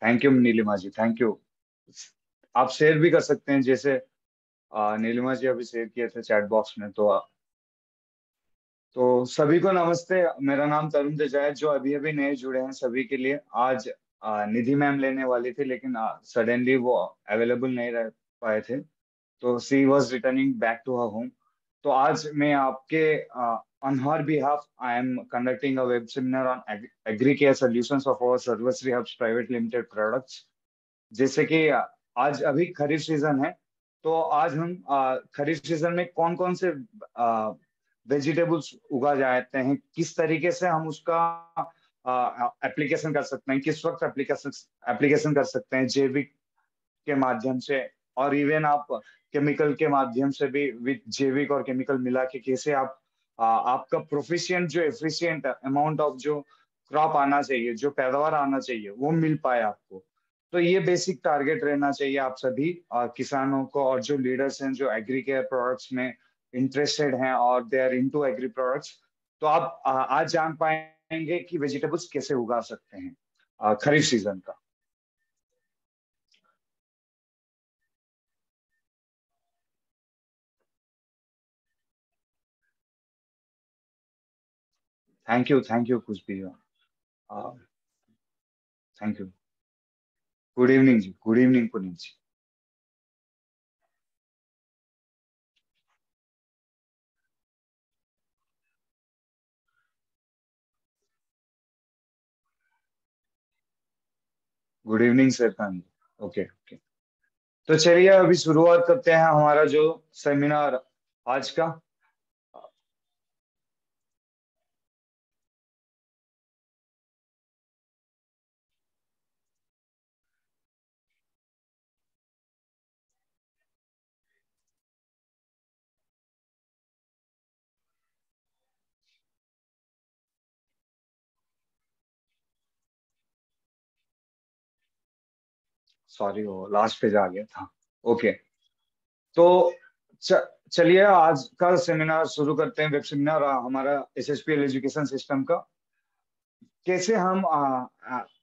Thank you Neelima ji, thank you. आप share भी कर सकते हैं, जैसे नीलिमा जी अभी शेयर किए थे चैट बॉक्स में। तो सभी को नमस्ते। मेरा नाम तरुण तेजा है। जो अभी अभी नए जुड़े हैं सभी के लिए आज निधि मैम लेने वाली थी, लेकिन सडनली वो अवेलेबल नहीं रह पाए थे, तो she was returning back to her home. तो आज मैं आपके on her behalf I am conducting a web seminar on agri care solutions of our Sarvashree hubs private limited products. जैसे कि आज अभी खरीफ सीजन है, तो आज हम खरीफ सीजन में कौन कौन से वेजिटेबल्स उगा जाते हैं, किस तरीके से हम उसका एप्लीकेशन कर सकते हैं, किस वक्त एप्लीकेशन एप्लीकेशन कर सकते हैं, जैविक के माध्यम से, और इवन आप केमिकल के माध्यम से भी, विद जैविक और केमिकल मिला के कैसे आप आपका प्रोफिशिएंट जो एफिशिएंट अमाउंट ऑफ जो क्रॉप आना चाहिए, जो पैदावार आना चाहिए, वो मिल पाए आपको। तो ये बेसिक टारगेट रहना चाहिए आप सभी किसानों को, और जो लीडर्स हैं जो एग्री केयर प्रोडक्ट्स में इंटरेस्टेड हैं और they are into agri products. तो आप आज जान पाएंगे कि वेजिटेबल्स कैसे उगा सकते हैं खरीफ सीजन का। थैंक यू कुछ भी। Thank you. Good evening ji, good evening Puneet ji. Good evening Sarfan ji. Okay okay. तो चलिए अभी शुरुआत करते हैं हमारा जो सेमिनार आज का। सॉरी, वो लास्ट पेज आ गया था। ओके। तो च, चलिए आज का सेमिनार शुरू करते हैं। वेब सेमिनार हमारा एसएचपीएल एजुकेशन सिस्टम का, कैसे हम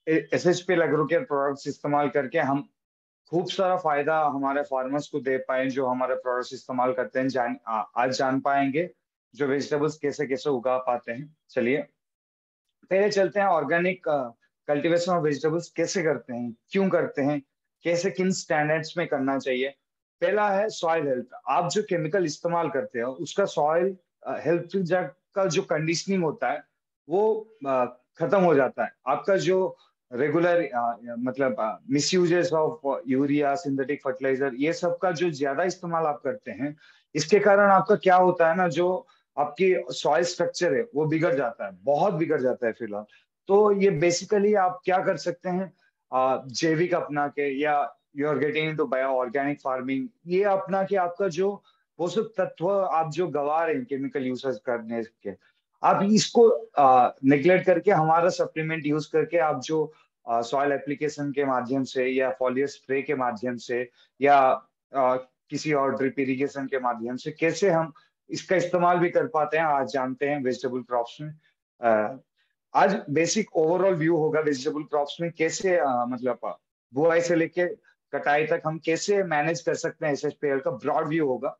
एसएचपीएल एग्रो केयर प्रोडक्ट्स इस्तेमाल करके हम खूब सारा फायदा हमारे फार्मर्स को दे पाए जो हमारे प्रोडक्ट्स इस्तेमाल करते हैं। आज जान पाएंगे जो वेजिटेबल्स कैसे कैसे उगा पाते हैं। चलिए पहले चलते हैं, ऑर्गेनिक कल्टीवेशन ऑफ वेजिटेबल्स कैसे करते हैं, क्यों करते हैं, कैसे किन स्टैंडर्ड्स में करना चाहिए। पहला है सॉइल हेल्थ। आप जो केमिकल इस्तेमाल करते हो उसका सॉइल हेल्थ का जो कंडीशनिंग होता है वो अ, खत्म हो जाता है। आपका जो रेगुलर मतलब मिसयूजेस ऑफ यूरिया, सिंथेटिक फर्टिलाइजर, ये सब का जो ज्यादा इस्तेमाल आप करते हैं, इसके कारण आपका क्या होता है ना, जो आपकी सॉइल स्ट्रक्चर है वो बिगड़ जाता है, बहुत बिगड़ जाता है फिलहाल। तो ये बेसिकली आप क्या कर सकते हैं, जैविक अपना के, या you are getting into bio organic farming, ये अपना के आपका जो पोषक तत्व आप जो गंवा रहे हैं केमिकल यूज करने के, आप इसको निग्लेक्ट करके हमारा सप्लीमेंट यूज करके आप जो सॉइल एप्लीकेशन के माध्यम से, या फॉलियर स्प्रे के माध्यम से, या किसी और ड्रिप इरिगेशन के माध्यम से कैसे हम इसका इस्तेमाल भी कर पाते हैं, आज जानते हैं वेजिटेबल क्रॉप्स में। अ, आज बेसिक ओवरऑल व्यू होगा वेजिटेबल क्रॉप्स में कैसे मतलब बुआई से लेके कटाई तक हम कैसे मैनेज कर सकते हैं, एसएचपीएल का ब्रॉड व्यू होगा।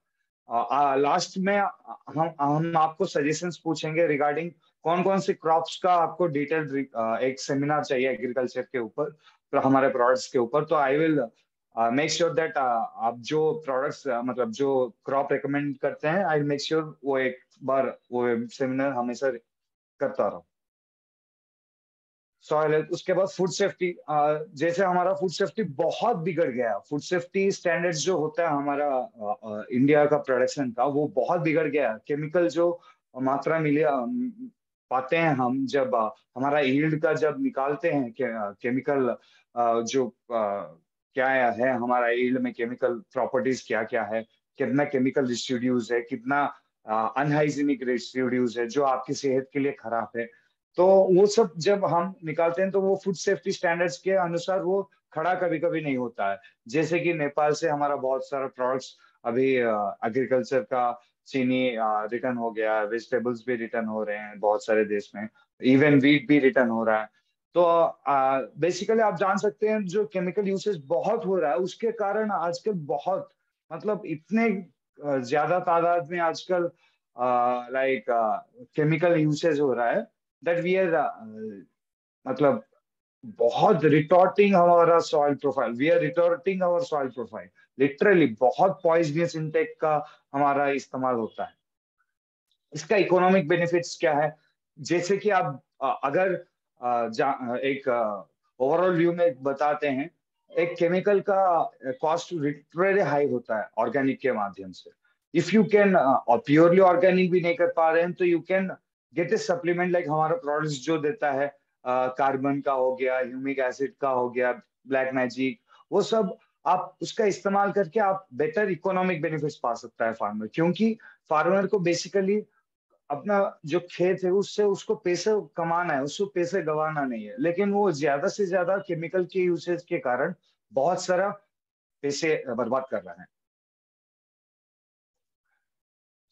लास्ट में हम आपको सजेशंस पूछेंगे रिगार्डिंग कौन कौन से क्रॉप्स का आपको डिटेल्ड एक सेमिनार चाहिए एग्रीकल्चर के ऊपर, तो हमारे प्रोडक्ट्स के ऊपर। तो I will make sure that आप जो प्रोडक्ट्स मतलब जो क्रॉप रिकमेंड करते हैं, आई मेक श्योर वो एक बार वो सेमिनार हमेशा करता रहो। सॉइल हेल्थ, उसके बाद फूड सेफ्टी। जैसे हमारा फूड सेफ्टी बहुत बिगड़ गया, फूड सेफ्टी स्टैंडर्ड्स जो होता है हमारा इंडिया का प्रोडक्शन का, वो बहुत बिगड़ गया। केमिकल जो मात्रा मिले पाते हैं हम, जब हमारा यील्ड का जब निकालते हैं केमिकल जो क्या है हमारा यील्ड में, केमिकल प्रॉपर्टीज क्या क्या है, कितना केमिकल रेसिड्यूज है, कितना अनहाइजीनिक रेसिड्यूज है जो आपकी सेहत के लिए खराब है। तो वो सब जब हम निकालते हैं तो वो फूड सेफ्टी स्टैंडर्ड्स के अनुसार वो खड़ा कभी कभी नहीं होता है। जैसे कि नेपाल से हमारा बहुत सारा प्रोडक्ट्स अभी एग्रीकल्चर का, चीनी रिटर्न हो गया, वेजिटेबल्स भी रिटर्न हो रहे हैं बहुत सारे देश में, इवन वीट भी रिटर्न हो रहा है। तो बेसिकली आप जान सकते हैं जो केमिकल यूसेज बहुत हो रहा है उसके कारण आजकल बहुत मतलब इतने ज्यादा तादाद में आजकल लाइक केमिकल यूसेज हो रहा है दैट वी आर मतलब बहुत रिटॉर्टिंग हमारा soil profile, we are retarding our soil profile. Literally बहुत पॉइजनियस इंटेक का हमारा इस्तेमाल होता है। इसका इकोनॉमिक बेनिफिट्स क्या है? जैसे कि आप अगर एक ओवरऑल व्यू में बताते हैं, एक केमिकल का कॉस्ट लिटरली हाई होता है ऑर्गेनिक के माध्यम से। इफ यू कैन और प्योरली ऑर्गेनिक भी नहीं कर पा रहे हैं तो you can get A supplement like हमारा प्रोडक्ट्स जो देता है, कार्बन का हो गया, ह्यूमिक एसिड का हो गया, ब्लैक मैजिक, वो सब आप उसका इस्तेमाल करके आप बेटर इकोनॉमिक बेनिफिट्स पा सकता है फार्मर। क्योंकि फार्मर को बेसिकली अपना जो खेत है उससे उसको पैसे कमाना है, उसको पैसे गंवाना नहीं है, लेकिन वो ज्यादा से ज्यादा केमिकल के यूसेज के कारण बहुत सारा पैसे बर्बाद कर रहा है।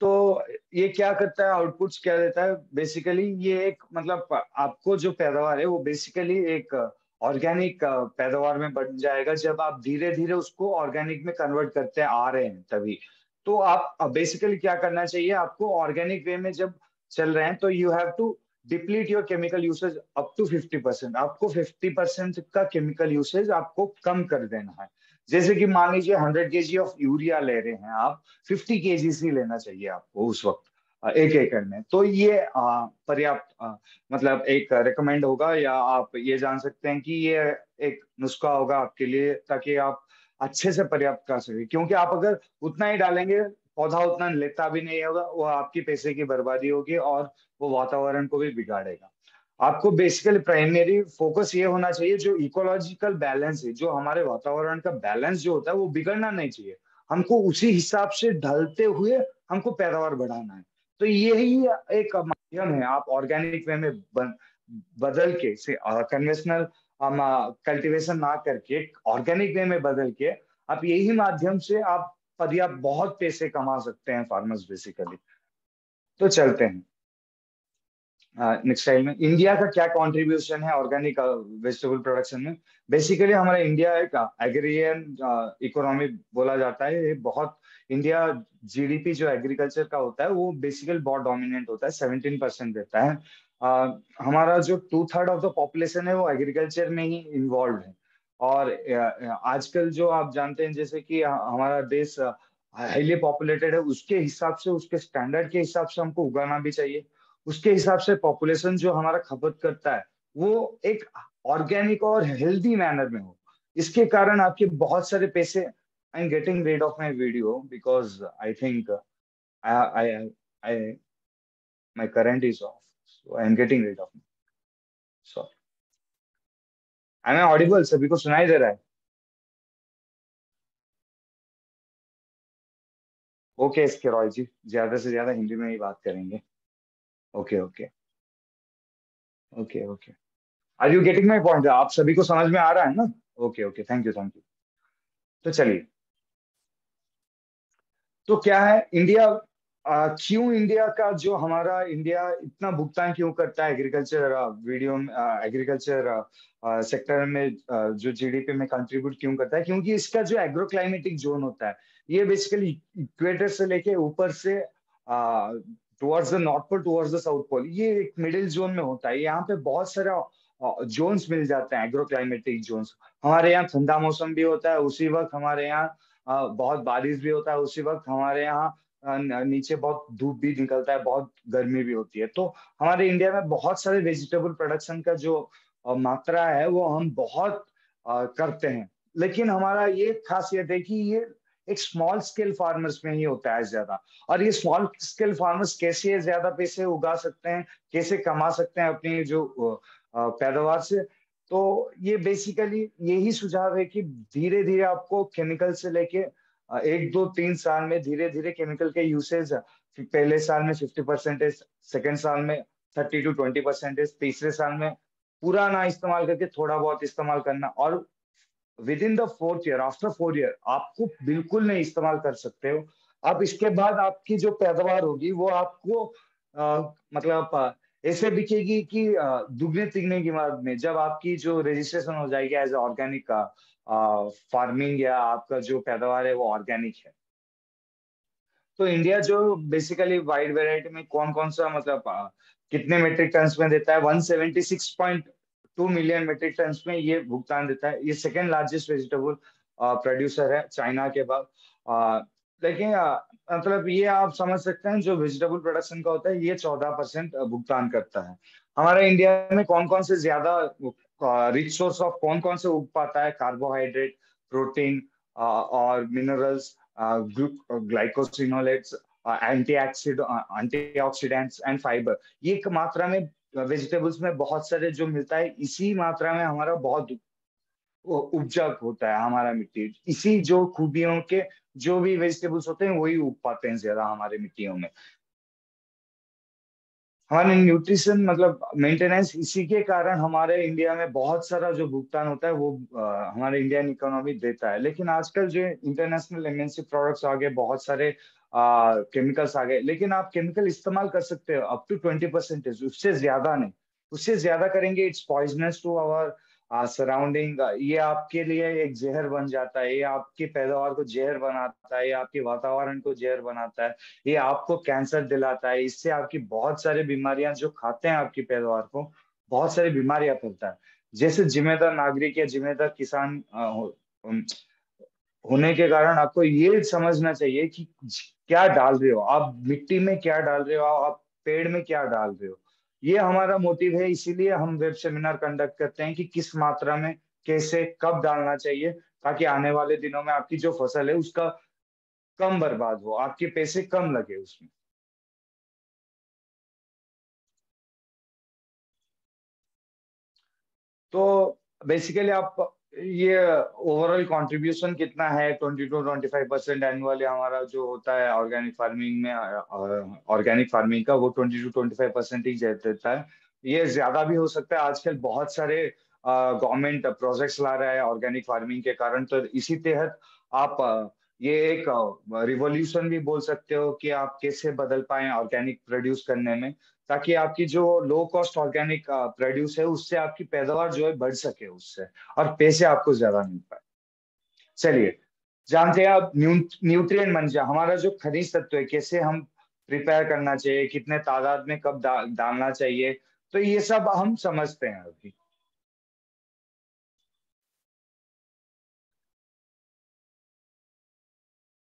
तो ये क्या करता है, आउटपुट्स क्या देता है बेसिकली, ये एक मतलब आपको जो पैदावार है वो बेसिकली एक ऑर्गेनिक पैदावार में बन जाएगा जब आप धीरे धीरे उसको ऑर्गेनिक में कन्वर्ट करते आ रहे हैं तभी। तो आप बेसिकली क्या करना चाहिए आपको, ऑर्गेनिक वे में जब चल रहे हैं तो you have to deplete your chemical usage up to 50%। आपको 50% का केमिकल यूसेज आपको कम कर देना है। जैसे कि मान लीजिए 100 kg ऑफ यूरिया ले रहे हैं आप, 50 kg ही लेना चाहिए आपको उस वक्त एक एकड़ में। तो ये पर्याप्त मतलब एक रिकमेंड होगा, या आप ये जान सकते हैं कि ये एक नुस्खा होगा आपके लिए ताकि आप अच्छे से पर्याप्त कर सके। क्योंकि आप अगर उतना ही डालेंगे, पौधा उतना लेता भी नहीं होगा, वो आपकी पैसे की बर्बादी होगी और वो वातावरण को भी बिगाड़ेगा। आपको बेसिकली प्राइमरी फोकस ये होना चाहिए, जो इकोलॉजिकल बैलेंस है, जो हमारे वातावरण का बैलेंस जो होता है वो बिगड़ना नहीं चाहिए। हमको उसी हिसाब से ढलते हुए हमको पैदावार बढ़ाना है। तो यही एक माध्यम है, आप ऑर्गेनिक वे में बदल के से कन्वेंशनल हम कल्टीवेशन ना करके ऑर्गेनिक वे में बदल के आप यही माध्यम से आप पर्याप्त बहुत पैसे कमा सकते हैं फार्मर्स बेसिकली। तो चलते हैं नेक्स्ट स्लाइड में, इंडिया का क्या कंट्रीब्यूशन है ऑर्गेनिक वेजिटेबल प्रोडक्शन में। बेसिकली हमारा इंडिया एक एग्रीरियन इकोनॉमी बोला जाता है। ये बहुत इंडिया जीडीपी जो एग्रीकल्चर का होता है वो बेसिकली बहुत डोमिनेंट होता है, 17% देता है। हमारा जो 2/3 ऑफ द पॉपुलेशन है वो एग्रीकल्चर में ही इन्वॉल्व है। और आजकल जो आप जानते हैं जैसे कि हमारा देश हाईली पॉपुलेटेड है, उसके हिसाब से उसके स्टैंडर्ड के हिसाब से हमको उगाना भी चाहिए। उसके हिसाब से पॉपुलेशन जो हमारा खपत करता है वो एक ऑर्गेनिक और हेल्दी मैनर में हो। इसके कारण आपके बहुत सारे पैसे, I am getting rid of my video because I think I I my current is of, so I am getting rid of. Sorry, I am audible? सभी को सुनाई दे रहा है? ओके इसके रॉय जी, ज्यादा से ज्यादा हिंदी में ही बात करेंगे। Okay okay okay okay, are you getting my point? आप सभी को समझ में आ रहा है ना? Okay okay, thank you thank you. तो चलिए, तो क्या है इंडिया, क्यों इंडिया का जो हमारा इंडिया इतना भुगतान क्यों करता है एग्रीकल्चर वीडियो में, एग्रीकल्चर सेक्टर में जो जीडीपी में कंट्रीब्यूट क्यों करता है? क्योंकि इसका जो एग्रो क्लाइमेटिक जोन होता है ये बेसिकली इक्वेटर से लेके ऊपर से towards the north pole towards the south pole, ये एक मिडिल जोन में होता है। यहाँ पे बहुत सारे जोन्स मिल जाते हैं, एग्रो क्लाइमेटिक जोन्स। हमारे यहाँ ठंडा मौसम भी होता है, उसी वक्त हमारे यहाँ बहुत बारिश भी होता है, उसी वक्त हमारे यहाँ नीचे बहुत धूप भी निकलता है, बहुत गर्मी भी होती है। तो हमारे इंडिया में बहुत सारे वेजिटेबल प्रोडक्शन का जो मात्रा है वो हम बहुत करते हैं। लेकिन हमारा ये खासियत है कि ये एक स्मॉल स्केल फार्मर्स में ही होता है ज्यादा। और ये स्मॉल स्केल फार्मर्स कैसे ज्यादा पैसे उगा सकते हैं, कैसे कमा सकते हैं अपनी जो पैदावार से? तो ये बेसिकली यही सुझाव है कि धीरे धीरे आपको केमिकल से लेके 1 2 3 साल में धीरे धीरे केमिकल के यूसेज, पहले साल में 50%, सेकेंड साल में 30 to 20%, तीसरे साल में पूरा ना इस्तेमाल करके थोड़ा बहुत इस्तेमाल करना, और with in the 4th year, after 4 year आपको बिल्कुल नहीं इस्तेमाल कर सकते हो। अब इसके बाद आपकी जो पैदावार होगी वो आपको मतलब ऐसे दिखेगी कि दुगने तिगने की मात्रा में जब आपकी जो रजिस्ट्रेशन हो जाएगी एज ऑर्गेनिक फार्मिंग, या आपका जो पैदावार है वो ऑर्गेनिक है। तो इंडिया जो बेसिकली वाइड वैरायटी में कौन कौन सा मतलब कितने मेट्रिक टन्स में देता है, 176.2 मिलियन मेट्रिक टन्स में ये भुगतान देता है। ये सेकेंड लार्जेस्ट वेजिटेबल प्रोड्यूसर है चाइना के बाद। लेकिन मतलब ये आप समझ सकते हैं जो वेजिटेबल प्रोडक्शन का होता है ये 14% भुगतान करता है। हमारे इंडिया में कौन कौन से ज्यादा रिच सोर्स ऑफ कौन कौन से उग पाता है, कार्बोहाइड्रेट, प्रोटीन और मिनरल्स, ग्लाइकोसिनोलेट्स, एंटीऑक्सीडेंट्स एंड फाइबर। ये एक मात्रा में वेजिटेबल्स में बहुत सारे जो मिलता है, इसी मात्रा में हमारा बहुत उपजाऊ होता है हमारा मिट्टी। इसी जो खूबियों के जो भी वेजिटेबल्स होते हैं वही उग पाते हैं ज्यादा हमारे मिट्टियों में। हमारे न्यूट्रिशन मतलब मेंटेनेंस, इसी के कारण हमारे इंडिया में बहुत सारा जो भुगतान होता है वो हमारे इंडियन इकोनॉमी देता है। लेकिन आजकल जो इंटरनेशनल एमएनसी प्रोडक्ट्स आ गए, बहुत सारे केमिकल्स आ गए, लेकिन आप केमिकल इस्तेमाल कर सकते हो अप टू 20%, उससे ज्यादा नहीं। उससे ज्यादा करेंगे it's poisonous to our surrounding. ये आपके लिए एक जहर बन जाता है, ये आपकी पैदावार को जहर बनाता है, ये आपके वातावरण को जहर बनाता है, ये आपको कैंसर दिलाता है। इससे आपकी बहुत सारी बीमारियां, जो खाते हैं आपकी पैदावार को, बहुत सारी बीमारियां फैलता है। जैसे जिम्मेदार नागरिक या जिम्मेदार किसान होने के कारण आपको ये समझना चाहिए कि क्या डाल रहे हो आप मिट्टी में, क्या डाल रहे हो आप पेड़ में, क्या डाल रहे हो। ये हमारा मोटिव है, इसीलिए हम वेब सेमिनार कंडक्ट करते हैं कि किस मात्रा में, कैसे, कब डालना चाहिए, ताकि आने वाले दिनों में आपकी जो फसल है उसका कम बर्बाद हो, आपके पैसे कम लगे उसमें। तो बेसिकली आप ये ओवरऑल कंट्रीब्यूशन कितना है, 20 to 25% एनुअली हमारा जो होता है ऑर्गेनिक फार्मिंग में, ऑर्गेनिक फार्मिंग का वो 20 to 25% ही देता है। ये ज्यादा भी हो सकता है, आजकल बहुत सारे गवर्नमेंट प्रोजेक्ट्स ला रहा है ऑर्गेनिक फार्मिंग के कारण। तो इसी तहत आप ये एक रिवॉल्यूशन भी बोल सकते हो कि आप कैसे बदल पाए ऑर्गेनिक प्रोड्यूस करने में, ताकि आपकी जो लो कॉस्ट ऑर्गेनिक प्रोड्यूस है उससे आपकी पैदावार जो है बढ़ सके उससे, और पैसे आपको ज्यादा मिल पाए। चलिए, जानते हैं आप न्यूट्रिएंट मंजर, हमारा जो खनिज तत्व है, कैसे हम प्रिपेयर करना चाहिए, कितने तादाद में कब डालना चाहिए, तो ये सब हम समझते हैं अभी।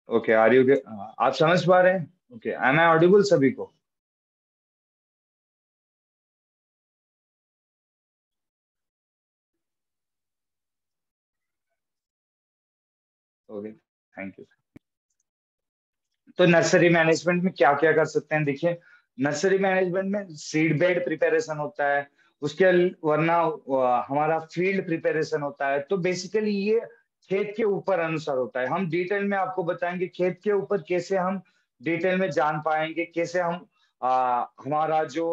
ओके, आर यू, आप समझ पा रहे हैं? ओके, एम आई ऑडिबल सभी को? Okay, thank you. तो नर्सरी मैनेजमेंट में क्या क्या कर सकते हैं, देखिए। नर्सरी मैनेजमेंट में सीड बेड प्रिपरेशन होता है, उसके वरना हमारा फील्ड प्रिपरेशन होता है। तो बेसिकली ये खेत के ऊपर अनुसार होता है। हम डिटेल में आपको बताएंगे खेत के ऊपर कैसे हम डिटेल में जान पाएंगे, कैसे हम हमारा जो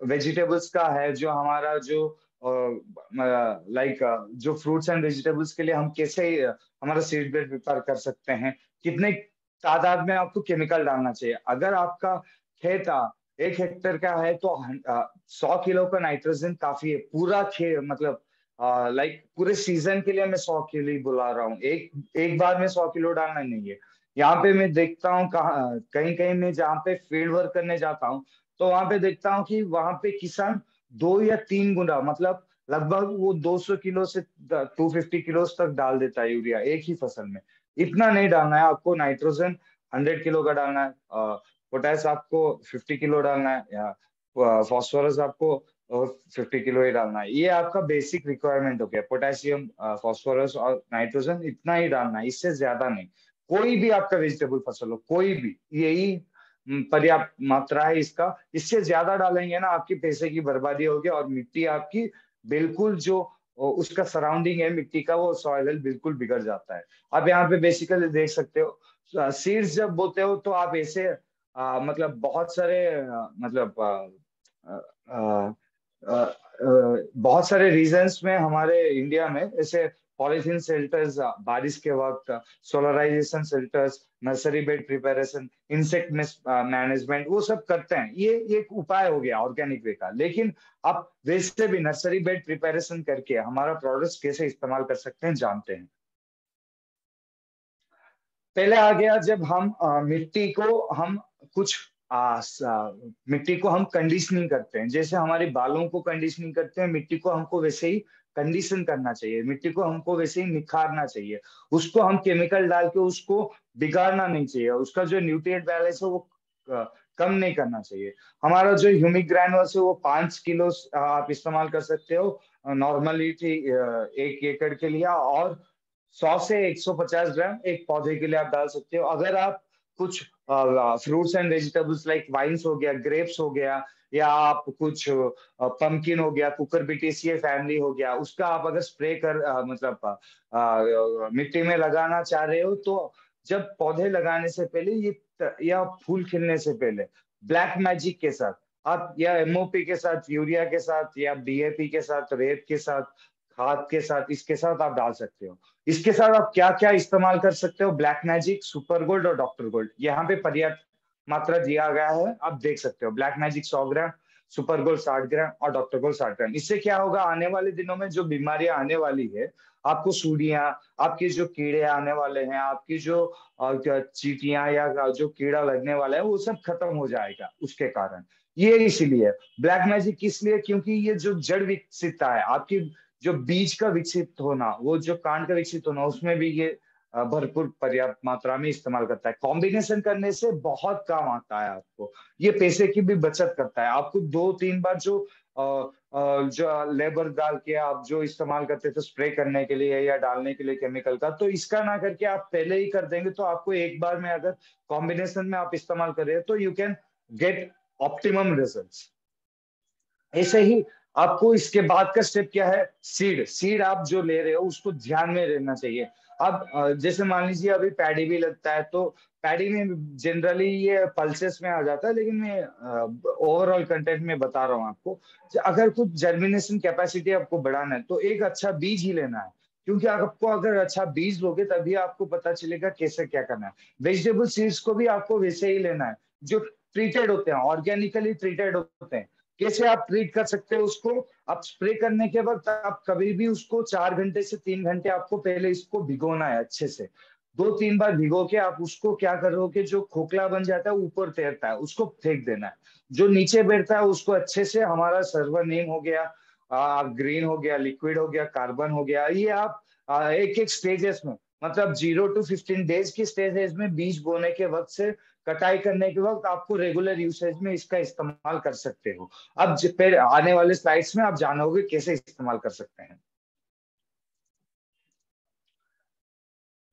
वेजिटेबल्स का है, जो हमारा जो लाइक जो फ्रूट्स एंड वेजिटेबल्स के लिए हम कैसे हमारा सीड बेड प्रिपेयर कर सकते हैं, कितने तादाद में आपको केमिकल डालना चाहिए। अगर आपका खेत 1 हेक्टेयर का है तो 100 किलो का नाइट्रोजन काफी है। पूरा खेत मतलब लाइक पूरे सीजन के लिए मैं 100 किलो ही बुला रहा हूँ, एक एक बार में 100 किलो डालना नहीं है। यहाँ पे मैं देखता हूँ कहाँ कहीं कहीं मैं जहाँ पे फील्ड वर्क करने जाता हूँ, तो वहां पे देखता हूँ कि वहां पे किसान 2 या 3 गुना मतलब लगभग वो 200 किलो से 250 किलो तक डाल देता है यूरिया एक ही फसल में। इतना नहीं डालना है आपको। नाइट्रोजन 100 किलो का डालना है, पोटेस आपको 50 किलो डालना है, या फॉस्फोरस आपको 50 किलो ही डालना है। ये आपका बेसिक रिक्वायरमेंट हो गया, पोटेशियम, फॉस्फोरस और नाइट्रोजन इतना ही डालना है, इससे ज्यादा नहीं। कोई भी आपका वेजिटेबल फसल हो, कोई भी, यही पर्याप्त मात्रा है इसका। इससे ज्यादा डालेंगे ना आपकी पैसे की बर्बादी होगी, और मिट्टी आपकी बिल्कुल जो उसका सराउंडिंग है मिट्टी का, वो सॉइल हेल्थ बिल्कुल बिगड़ जाता है। आप यहाँ पे बेसिकली देख सकते हो, सीड्स जब बोते हो तो आप ऐसे मतलब बहुत सारे मतलब बहुत सारे रीजन्स में हमारे इंडिया में ऐसे पॉलीथीन शेल्टर्स बारिश के वक्त, solarization shelters, nursery bed preparation, insect management, वो सब करते हैं। ये एक उपाय हो गया ऑर्गेनिक वे का। लेकिन आप वैसे भी नर्सरी बेड प्रिपरेशन करके हमारा प्रोडक्ट्स कैसे इस्तेमाल कर सकते हैं जानते हैं। पहले आ गया जब हम मिट्टी को हम कुछ मिट्टी को हम कंडीशनिंग करते हैं, जैसे हमारे बालों को कंडीशनिंग करते हैं, मिट्टी को हमको वैसे ही कंडीशन करना चाहिए, मिट्टी को हमको वैसे ही निखारना चाहिए। उसको हम केमिकल डाल के उसको बिगाड़ना नहीं चाहिए, उसका जो न्यूट्रिएंट बैलेंस है वो अ, कम नहीं करना चाहिए। हमारा जो ह्यूमिक ग्रैन्युल्स है वो 5 किलो आप इस्तेमाल कर सकते हो नॉर्मली 1 एकड़ के लिए, और 100 से 150 ग्राम एक पौधे के लिए आप डाल सकते हो। अगर आप कुछ fruits and vegetables like vines हो गया, ग्रेप्स हो गया, या आप कुछ पंपकिन हो गया, कुकुरबिटेसिए फैमिली हो गया, उसका आप अगर स्प्रे कर मतलब मिट्टी में लगाना चाह रहे हो, तो जब पौधे लगाने से पहले या फूल खिलने से पहले ब्लैक मैजिक के साथ आप, या एमओपी के साथ, यूरिया के साथ, या डीएपी के साथ, रेत के साथ, खाद के साथ, इसके साथ आप डाल सकते हो। इसके साथ आप क्या क्या इस्तेमाल कर सकते हो, ब्लैक मैजिक, सुपर गोल्ड और डॉक्टर गोल्ड, यहाँ पे पर्याप्त मात्रा दिया गया है, आप देख सकते हो। ब्लैक मैजिक 100 ग्राम, सुपर गोल्ड 60 ग्राम और डॉक्टर गोल्ड 60 ग्राम। इससे क्या होगा, आने वाले दिनों में जो बीमारियां आने वाली है, आपको सूढ़ियां, आपके जो कीड़े आने वाले हैं, आपकी जो चींटियां या जो कीड़ा लगने वाला है, वो सब खत्म हो जाएगा उसके कारण। ये इसीलिए ब्लैक मैजिक इसलिए क्योंकि ये जो जड़ विकसितता है आपकी, जो बीज का विकसित होना, वो जो कांड का विकसित होना, उसमें भी ये भरपूर पर्याप्त मात्रा में इस्तेमाल करता है। कॉम्बिनेशन करने से बहुत काम आता है आपको, ये पैसे की भी बचत करता है। आपको 2-3 बार जो लेबर डाल के आप जो इस्तेमाल करते थे स्प्रे करने के लिए या डालने के लिए केमिकल का, तो इसका ना करके आप पहले ही कर देंगे, तो आपको एक बार में अगर कॉम्बिनेशन में आप इस्तेमाल कर रहे हो तो you can get optimum results. ऐसे ही आपको इसके बाद का स्टेप क्या है, सीड। सीड आप जो ले रहे हो उसको ध्यान में रहना चाहिए। अब जैसे मान लीजिए अभी पैडी भी लगता है, तो पैडी में जनरली ये पल्सेस में आ जाता है, लेकिन मैं ओवरऑल कंटेंट में बता रहा हूँ आपको। अगर कुछ जर्मिनेशन कैपेसिटी आपको बढ़ाना है तो एक अच्छा बीज ही लेना है, क्योंकि आपको अगर अच्छा बीज लोगे तभी आपको पता चलेगा कैसे क्या करना है। वेजिटेबल सीड्स को भी आपको वैसे ही लेना है, जो ट्रीटेड होते हैं, ऑर्गेनिकली ट्रीटेड होते हैं। कैसे आप ट्रीट कर सकते हो उसको, आप स्प्रे करने के वक्त आप कभी भी उसको 4 घंटे से 3 घंटे आपको पहले इसको भिगोना है अच्छे से। 2-3 बार भिगो के आप उसको क्या करोगे, जो खोखला बन जाता है ऊपर तैरता है उसको फेंक देना है, जो नीचे बैठता है उसको अच्छे से, हमारा सर्वर नेम हो गया, ग्रीन हो गया, लिक्विड हो गया, कार्बन हो गया, ये आप एक एक स्टेजेस में, मतलब 0 to 15 डेज की स्टेजेस में, बीज बोने के वक्त से कटाई करने के वक्त आपको रेगुलर यूसेज में इसका इस्तेमाल कर सकते हो। अब फिर आने वाले स्लाइड्स में आप जानोगे कैसे इस्तेमाल कर सकते हैं।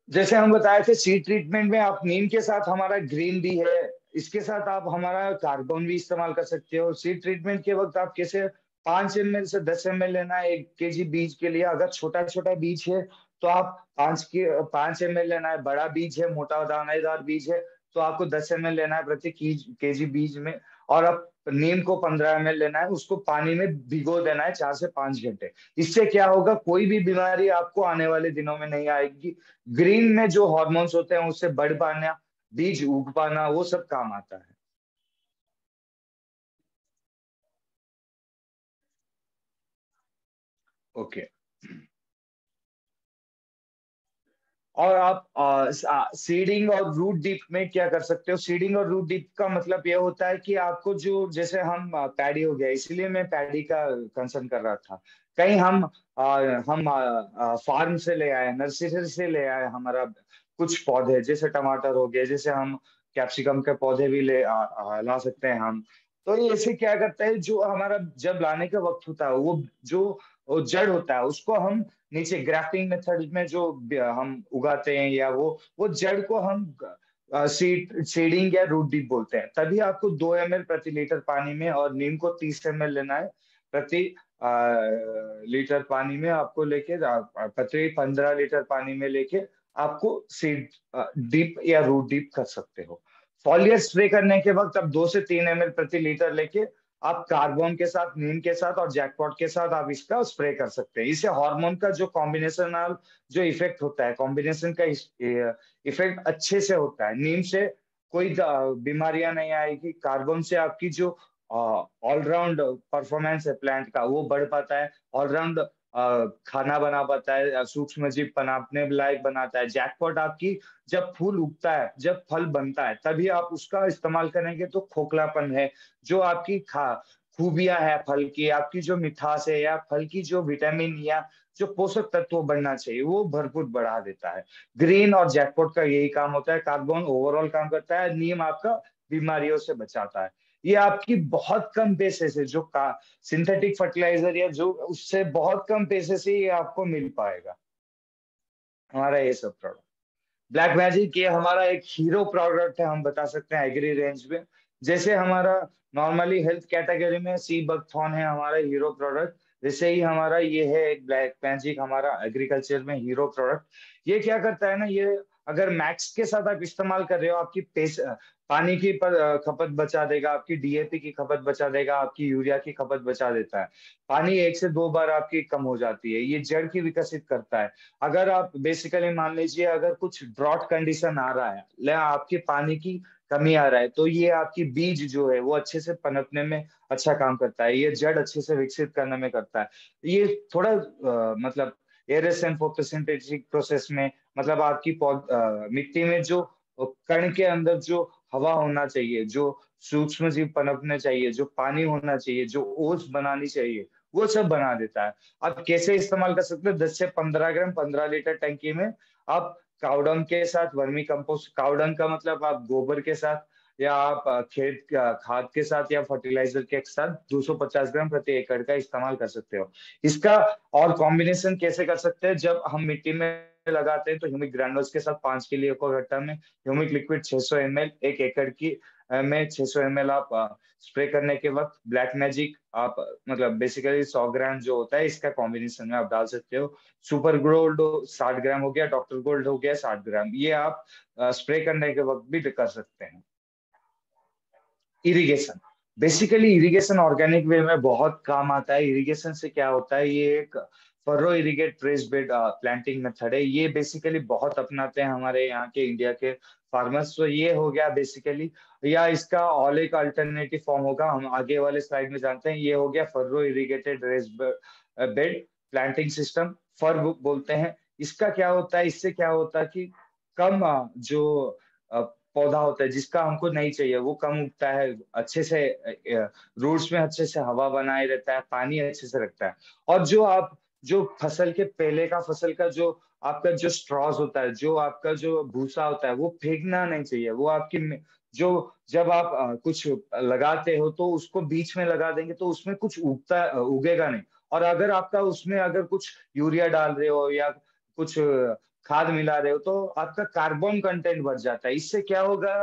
जैसे हम बताए थे, सीड ट्रीटमेंट में आप नीम के साथ, हमारा ग्रीन भी है, इसके साथ आप हमारा कार्बन भी इस्तेमाल कर सकते हो। सीड ट्रीटमेंट के वक्त आप कैसे 5 ml से 10 ml लेना है 1 kg बीज के लिए। अगर छोटा छोटा बीज है तो आप 5 ml लेना है, बड़ा बीज है, मोटा दानेदार बीज है, तो आपको 10 ml लेना है प्रति केजी बीज में। और अब नीम को 15 ml लेना है, उसको पानी में भिगो देना है 4 से 5 घंटे। इससे क्या होगा, कोई भी बीमारी आपको आने वाले दिनों में नहीं आएगी। ग्रीन में जो हॉर्मोन्स होते हैं उससे बढ़ पाना, बीज उग पाना, वो सब काम आता है। ओके। और आप सीडिंग और रूट डिप में क्या कर सकते हो। सीडिंग और रूट डिप का मतलब ये होता है कि आपको जो, जैसे हम पैडी हो गया, इसलिए मैं पैडी का कंसर्न कर रहा था। कहीं हम फार्म से ले आए, नर्सरी से ले आए हमारा कुछ पौधे, जैसे टमाटर हो गए, जैसे हम कैप्सिकम के पौधे भी ला सकते हैं हम। तो ये ऐसे क्या करता है, जो हमारा जब लाने का वक्त होता है, वो जड़ होता है, उसको हम नीचे ग्राफ्टिंग मेथड में जो हम उगाते हैं, या वो जड़ को हम सीडिंग या रूट डीप बोलते हैं। तभी आपको 2 ml प्रति लीटर पानी में, और नीम को 30 ml लेना है प्रति लीटर पानी में, आपको लेके प्रति 15 लीटर पानी में लेके आपको सीड डीप या रूट डीप कर सकते हो। फॉलियर स्प्रे करने के वक्त आप 2 से 3 ml प्रति लीटर लेके आप कार्बन के साथ, नीम के साथ और जैकपॉट के साथ आप इसका स्प्रे कर सकते हैं। इससे हार्मोन का जो कॉम्बिनेशनल जो इफेक्ट होता है, कॉम्बिनेशन का इफेक्ट अच्छे से होता है। नीम से कोई बीमारियां नहीं आएगी, कार्बन से आपकी जो ऑलराउंड परफॉर्मेंस है प्लांट का वो बढ़ पाता है, ऑलराउंड खाना बना पाता है, सूक्ष्म जीव पनपने लायक बनाता है। जैकपॉट आपकी जब फूल उगता है, जब फल बनता है, तभी आप उसका इस्तेमाल करेंगे तो खोखलापन है, जो आपकी खा खूबियां है फल की, आपकी जो मिठास है या फल की जो विटामिन या जो पोषक तत्व बढ़ना चाहिए वो भरपूर बढ़ा देता है। ग्रीन और जैकपॉट का यही काम होता है। कार्बन ओवरऑल काम करता है, नीम आपका बीमारियों से बचाता है। ये आपकी बहुत कम पैसे से जो का सिंथेटिक फर्टिलाइजर या जो उससे बहुत कम पैसे से ये आपको मिल पाएगा, हमारा ये सब प्रोडक्ट। ब्लैक मैजिक ये हमारा एक हीरो प्रोडक्ट है, हम बता सकते हैं एग्री रेंज में। जैसे हमारा नॉर्मली हेल्थ कैटेगरी में सी बकथॉर्न है हमारा हीरो प्रोडक्ट, वैसे ही हमारा ये है एक ब्लैक मैजिक हमारा एग्रीकल्चर में हीरो प्रोडक्ट। ये क्या करता है ना, ये अगर मैक्स के साथ आप इस्तेमाल कर रहे हो, आपकी पानी की खपत बचा देगा, आपकी डीएपी की खपत बचा देगा, आपकी यूरिया की खपत बचा देता है। पानी 1 से 2 बार आपकी कम हो जाती है। ये जड़ की विकसित करता है। अगर आप बेसिकली मान लीजिए अगर कुछ ड्रॉट कंडीशन आ रहा है, या आपके पानी की कमी आ रहा है, तो ये आपकी बीज जो है वो अच्छे से पनपने में अच्छा काम करता है, ये जड़ अच्छे से विकसित करने में करता है। ये थोड़ा मतलब एरेशन फोटोसिंथेटिक प्रोसेस में, मतलब आपकी मिट्टी में जो कण के अंदर जो हवा होना चाहिए, जो सूक्ष्म जीव पनपने चाहिए, जो पानी होना चाहिए, जो ओस बनानी चाहिए, वो सब बना देता है। आप कैसे इस्तेमाल कर सकते हो? 10 से 15 ग्राम 15 लीटर टंकी में आप काउडंग के साथ, वर्मी कंपोस्ट, काउडंग का मतलब आप गोबर के साथ, या आप खाद के साथ या फर्टिलाइजर के साथ 250 ग्राम प्रति एकड़ का इस्तेमाल कर सकते हो। इसका और कॉम्बिनेशन कैसे कर सकते हैं? जब हम मिट्टी में लगाते हैं तो ह्यूमिक ग्रैनुल्स के साथ 5 किलो को घट्टा में ह्यूमिक लिक्विड 600 ml 1 एकड़ की में 600 ml आप स्प्रे करने के वक्त ब्लैक मैजिक आप मतलब बेसिकली 100 ग्राम जो होता है इसका कॉम्बिनेशन में आप डाल सकते हो। सुपर गोल्ड 60 ग्राम हो गया, डॉक्टर गोल्ड हो गया 60 ग्राम, ये आप स्प्रे करने के वक्त भी कर सकते हैं। Irrigation, basically irrigation organic way में बहुत काम आता है। इरिगेशन से क्या होता है, ये एक furrow irrigate raised bed planting method है। ये बेसिकली बहुत अपनाते हैं हमारे यहाँ के इंडिया के फार्मर्स। तो ये हो गया बेसिकली, या इसका और एक अल्टरनेटिव फॉर्म होगा, हम आगे वाले स्लाइड में जानते हैं। ये हो गया furrow irrigated raised bed planting system, फर बोलते हैं। इसका क्या होता है, इससे क्या होता है कि कम जो पौधा होता है जिसका हमको नहीं चाहिए वो कम उगता है, अच्छे से रूट्स में अच्छे से हवा बनाए रहता है, पानी अच्छे से रखता है। और जो आप जो फसल के पहले का फसल का जो आपका जो स्ट्रॉस होता है, जो आपका जो भूसा होता है, वो फेंकना नहीं चाहिए। वो आपकी जो जब आप कुछ लगाते हो तो उसको बीच में लगा देंगे तो उसमें कुछ उगेगा नहीं। और अगर आपका उसमें अगर कुछ यूरिया डाल रहे हो या कुछ खाद मिला रहे हो तो आपका कार्बन कंटेंट बढ़ जाता है। इससे क्या होगा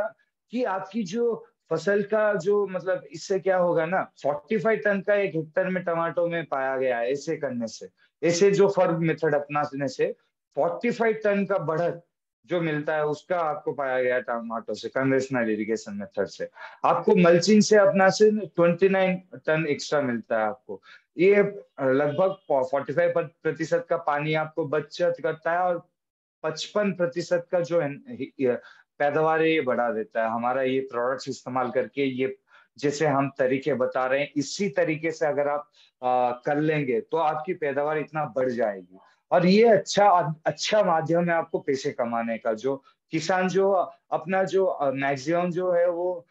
कि आपकी जो फसल का जो मतलब इससे क्या होगा ना, 45 टन का 1 हेक्टेयर में टमाटो में पाया गया है ऐसे करने से। ऐसे जो फर्म मेथड अपनाने से 45 टन का बढ़त जो मिलता है उसका आपको पाया गया है टमाटो से, कन्वेंशनल इरिगेशन मेथड से। आपको मल्चिंग से अपना से 29 टन एक्स्ट्रा मिलता है आपको। ये लगभग 45% का पानी आपको बचत करता है, और 55% का जो पैदावार है ये बढ़ा देता है हमारा ये प्रोडक्ट्स इस्तेमाल करके। ये जैसे हम तरीके बता रहे हैं, इसी तरीके से अगर आप कर लेंगे तो आपकी पैदावार इतना बढ़ जाएगी। और ये अच्छा अच्छा माध्यम है आपको पैसे कमाने का। जो किसान जो अपना जो मैक्सिमम जो है वो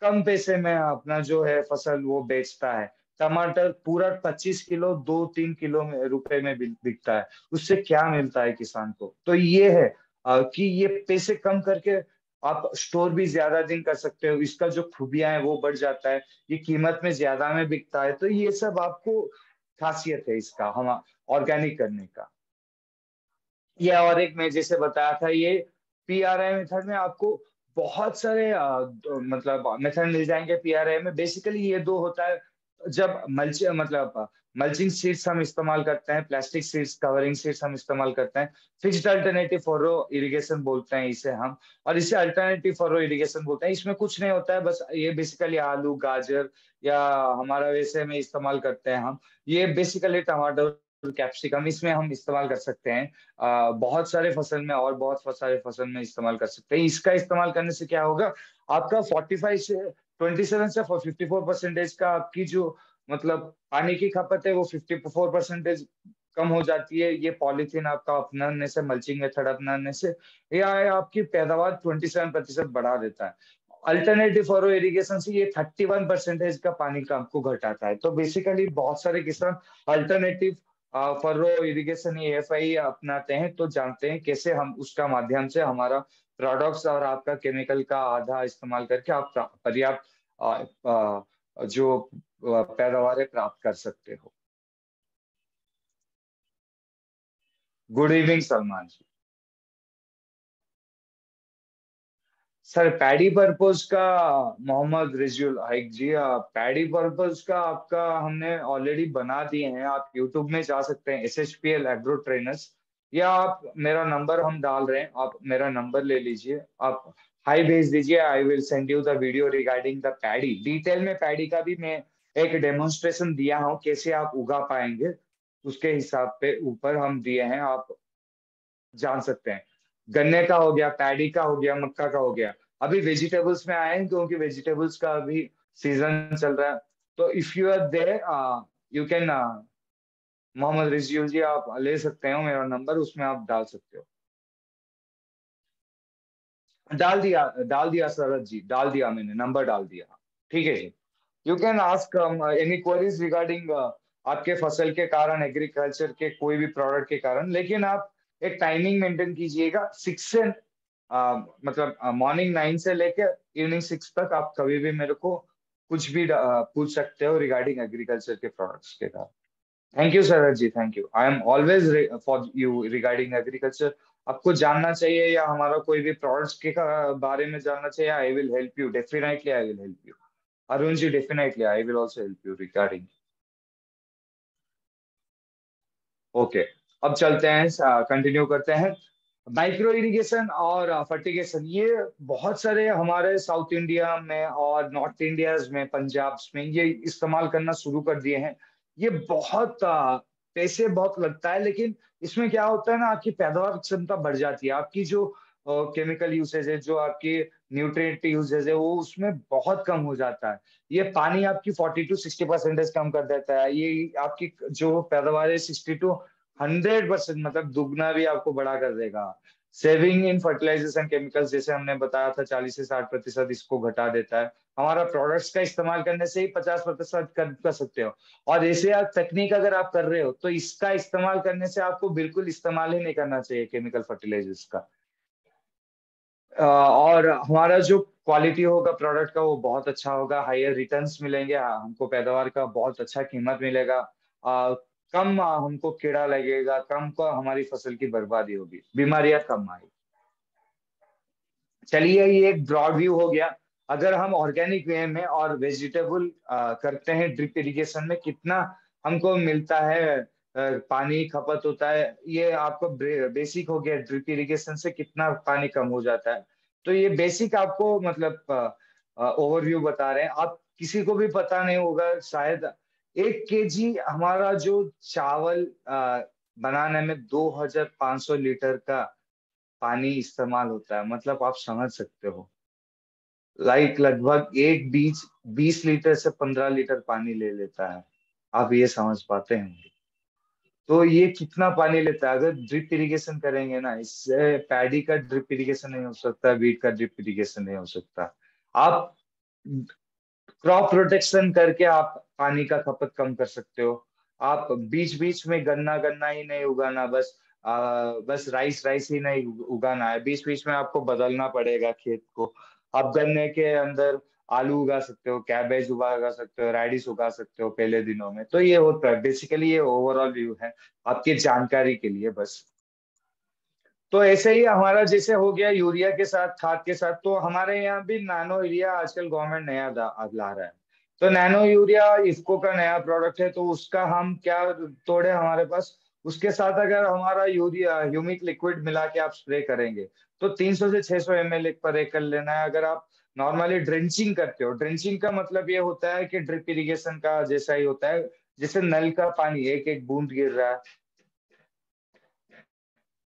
कम पैसे में अपना जो है फसल वो बेचता है। टमाटर पूरा 25 किलो 2-3 किलो में रुपए में बिकता है। उससे क्या मिलता है किसान को? तो ये है कि ये पैसे कम करके आप स्टोर भी ज्यादा दिन कर सकते हो। इसका जो खूबियां है वो बढ़ जाता है, ये कीमत में ज्यादा में बिकता है। तो ये सब आपको खासियत है इसका हम ऑर्गेनिक करने का। ये और एक मैं जैसे बताया था, ये पीआरआई मेथड में आपको बहुत सारे मतलब मेथड मिल जाएंगे। पीआरआई में बेसिकली ये दो होता है। जब मल्च मतलब मल्चिंग शीट्स हम इस्तेमाल करते हैं, प्लास्टिक शीट्स, कवरिंग शीट्स हम इस्तेमाल करते हैं। फिक्स्ड अल्टरनेटिव फॉरो इरिगेशन बोलते हैं इसे हम, और इसे अल्टरनेटिव फॉरो इरिगेशन बोलते हैं। इसमें कुछ नहीं होता है, बस ये बेसिकली आलू, गाजर या हमारा वैसे में इस्तेमाल करते हैं हम। ये बेसिकली टमाटर, कैप्सिकम इसमें हम इस्तेमाल कर सकते हैं। बहुत सारे फसल में और बहुत सारे फसल में इस्तेमाल कर सकते हैं। इसका इस्तेमाल करने से क्या होगा, आपका 27 से 54% का आपकी जो मतलब पानी की खपत है वो 54% कम हो जाती है, ये पॉलीथीन आपका अपनाने से, मल्चिंग मेथड अपनाने से। ये आपकी पैदावार 27% बढ़ा देता है। अल्टरनेटिव फॉरो इरिगेशन से ये 31% का पानी का आपको घटाता है। तो बेसिकली बहुत सारे किसान अल्टरनेटिव फॉरो इरिगेशन AFI अपनाते हैं, तो जानते हैं कैसे हम उसका माध्यम से हमारा प्रोडक्ट्स और आपका केमिकल का आधा इस्तेमाल करके आप पर्याप्त जो पैदावार है प्राप्त कर सकते हो। गुड इवनिंग सलमान जी। सर पैडी पर्पस का, मोहम्मद रिजुल हाइक जी, पैडी पर्पस का आपका हमने ऑलरेडी बना दिए हैं। आप यूट्यूब में जा सकते हैं, SHPL एग्रो ट्रेनर्स, या आप मेरा नंबर हम डाल रहे हैं, आप मेरा नंबर ले लीजिए, आप हाई भेज दीजिए, I will send you the video regarding the paddy. Detail में पैडी का भी मैं एक डेमोन्स्ट्रेशन दिया हूँ, कैसे आप उगा पाएंगे उसके हिसाब पे ऊपर हम दिए हैं, आप जान सकते हैं। गन्ने का हो गया, पैडी का हो गया, मक्का का हो गया। अभी वेजिटेबल्स में आए हैं क्योंकि वेजिटेबल्स का अभी सीजन चल रहा है। तो if you are there, you can, Mohammad Rizvi ji आप ले सकते हो मेरा नंबर, उसमें आप डाल सकते हो। डाल दिया सरद जी, डाल दिया, मैंने नंबर डाल दिया। ठीक है जी। You can ask any queries regarding आपके फसल के कारण, एग्रीकल्चर के कोई भी प्रोडक्ट के कारण। लेकिन आप एक टाइमिंग मेंटेन कीजिएगा, 6 से मतलब मॉर्निंग 9 से लेकर इवनिंग 6 तक आप कभी भी मेरे को कुछ भी पूछ सकते हो रिगार्डिंग एग्रीकल्चर के प्रोडक्ट्स के कारण। Thank you sir ji, thank you. I am always for you regarding agriculture. आपको जानना चाहिए या हमारा कोई भी प्रोडक्ट्स के बारे में जानना चाहिए, I will help you, definitely I will help you. Arun ji, definitely I will also help you regarding. Okay, अब चलते हैं, कंटिन्यू करते हैं। माइक्रो इरिगेशन और फर्टिगेशन, ये बहुत सारे हमारे साउथ इंडिया में और नॉर्थ इंडिया में, पंजाब में ये इस्तेमाल करना शुरू कर दिए हैं। ये बहुत पैसे बहुत लगता है, लेकिन इसमें क्या होता है ना, आपकी पैदावार क्षमता बढ़ जाती है। आपकी जो केमिकल यूसेज है, जो आपकी न्यूट्रिएंट यूसेज है, वो उसमें बहुत कम हो जाता है। ये पानी आपकी 40 to 60% कम कर देता है। ये आपकी जो पैदावार है 60 to 100%, मतलब दुगना भी आपको बड़ा कर देगा। सेविंग इन फर्टिलाइजेशन केमिकल्स, जैसे हमने बताया था, 40 से 60% इसको घटा देता है। हमारा प्रोडक्ट्स का इस्तेमाल करने से ही 50% कर सकते हो। और ऐसे आप तकनीक अगर आप कर रहे हो, तो इसका इस्तेमाल करने से आपको बिल्कुल इस्तेमाल ही नहीं करना चाहिए केमिकल फर्टिलाइजर्स का। और हमारा जो क्वालिटी होगा प्रोडक्ट का वो बहुत अच्छा होगा, हायर रिटर्न्स मिलेंगे, हमको पैदावार का बहुत अच्छा कीमत मिलेगा। कम हमको कीड़ा लगेगा, कम को हमारी फसल की बर्बादी होगी, बीमारियां कम आएगी। चलिए, ये एक ब्रॉड व्यू हो गया। अगर हम ऑर्गेनिक वे में और वेजिटेबल करते हैं, ड्रिप इरिगेशन में कितना हमको मिलता है, पानी खपत होता है, ये आपको बेसिक हो गया। ड्रिप इरिगेशन से कितना पानी कम हो जाता है, तो ये बेसिक आपको मतलब ओवरव्यू बता रहे हैं। आप किसी को भी पता नहीं होगा शायद, 1 kg हमारा जो चावल बनाने में 2500 लीटर का पानी इस्तेमाल होता है। मतलब आप समझ सकते हो, लगभग एक बीज 20 लीटर से 15 लीटर पानी ले लेता है। आप ये समझ पाते हैं? तो ये कितना पानी लेता है। अगर ड्रिप इरिगेशन करेंगे ना, इससे पैडी का ड्रिप इरिगेशन नहीं हो सकता, वीट का ड्रिप इरिगेशन नहीं हो सकता। आप क्रॉप प्रोटेक्शन करके आप पानी का खपत कम कर सकते हो। आप बीच बीच में गन्ना गन्ना ही नहीं उगाना, बस राइस राइस ही नहीं उगाना है। बीच बीच में आपको बदलना पड़ेगा खेत को। आप गन्ने के अंदर आलू उगा सकते हो, कैबेज उगा सकते हो, रेडिश उगा सकते हो पहले दिनों में। तो ये होता है बेसिकली, ये ओवरऑल व्यू है आपकी जानकारी के लिए बस। तो ऐसे ही हमारा जैसे हो गया यूरिया के साथ, खाद के साथ, तो हमारे यहाँ भी नानो यूरिया आजकल गवर्नमेंट नया ला रहा है। तो नैनो यूरिया इफ्को का नया प्रोडक्ट है, तो उसका हम क्या तोड़े हमारे पास, उसके साथ अगर हमारा यूरिया ह्यूमिक लिक्विड मिला के आप स्प्रे करेंगे तो 300 से 600 ml पर एकड़ लेना है। अगर आप नॉर्मली ड्रिंचिंग करते हो, ड्रिंचिंग का मतलब ये होता है कि ड्रिप इरिगेशन का जैसा ही होता है, जैसे नल का पानी एक एक बूंद गिर रहा है।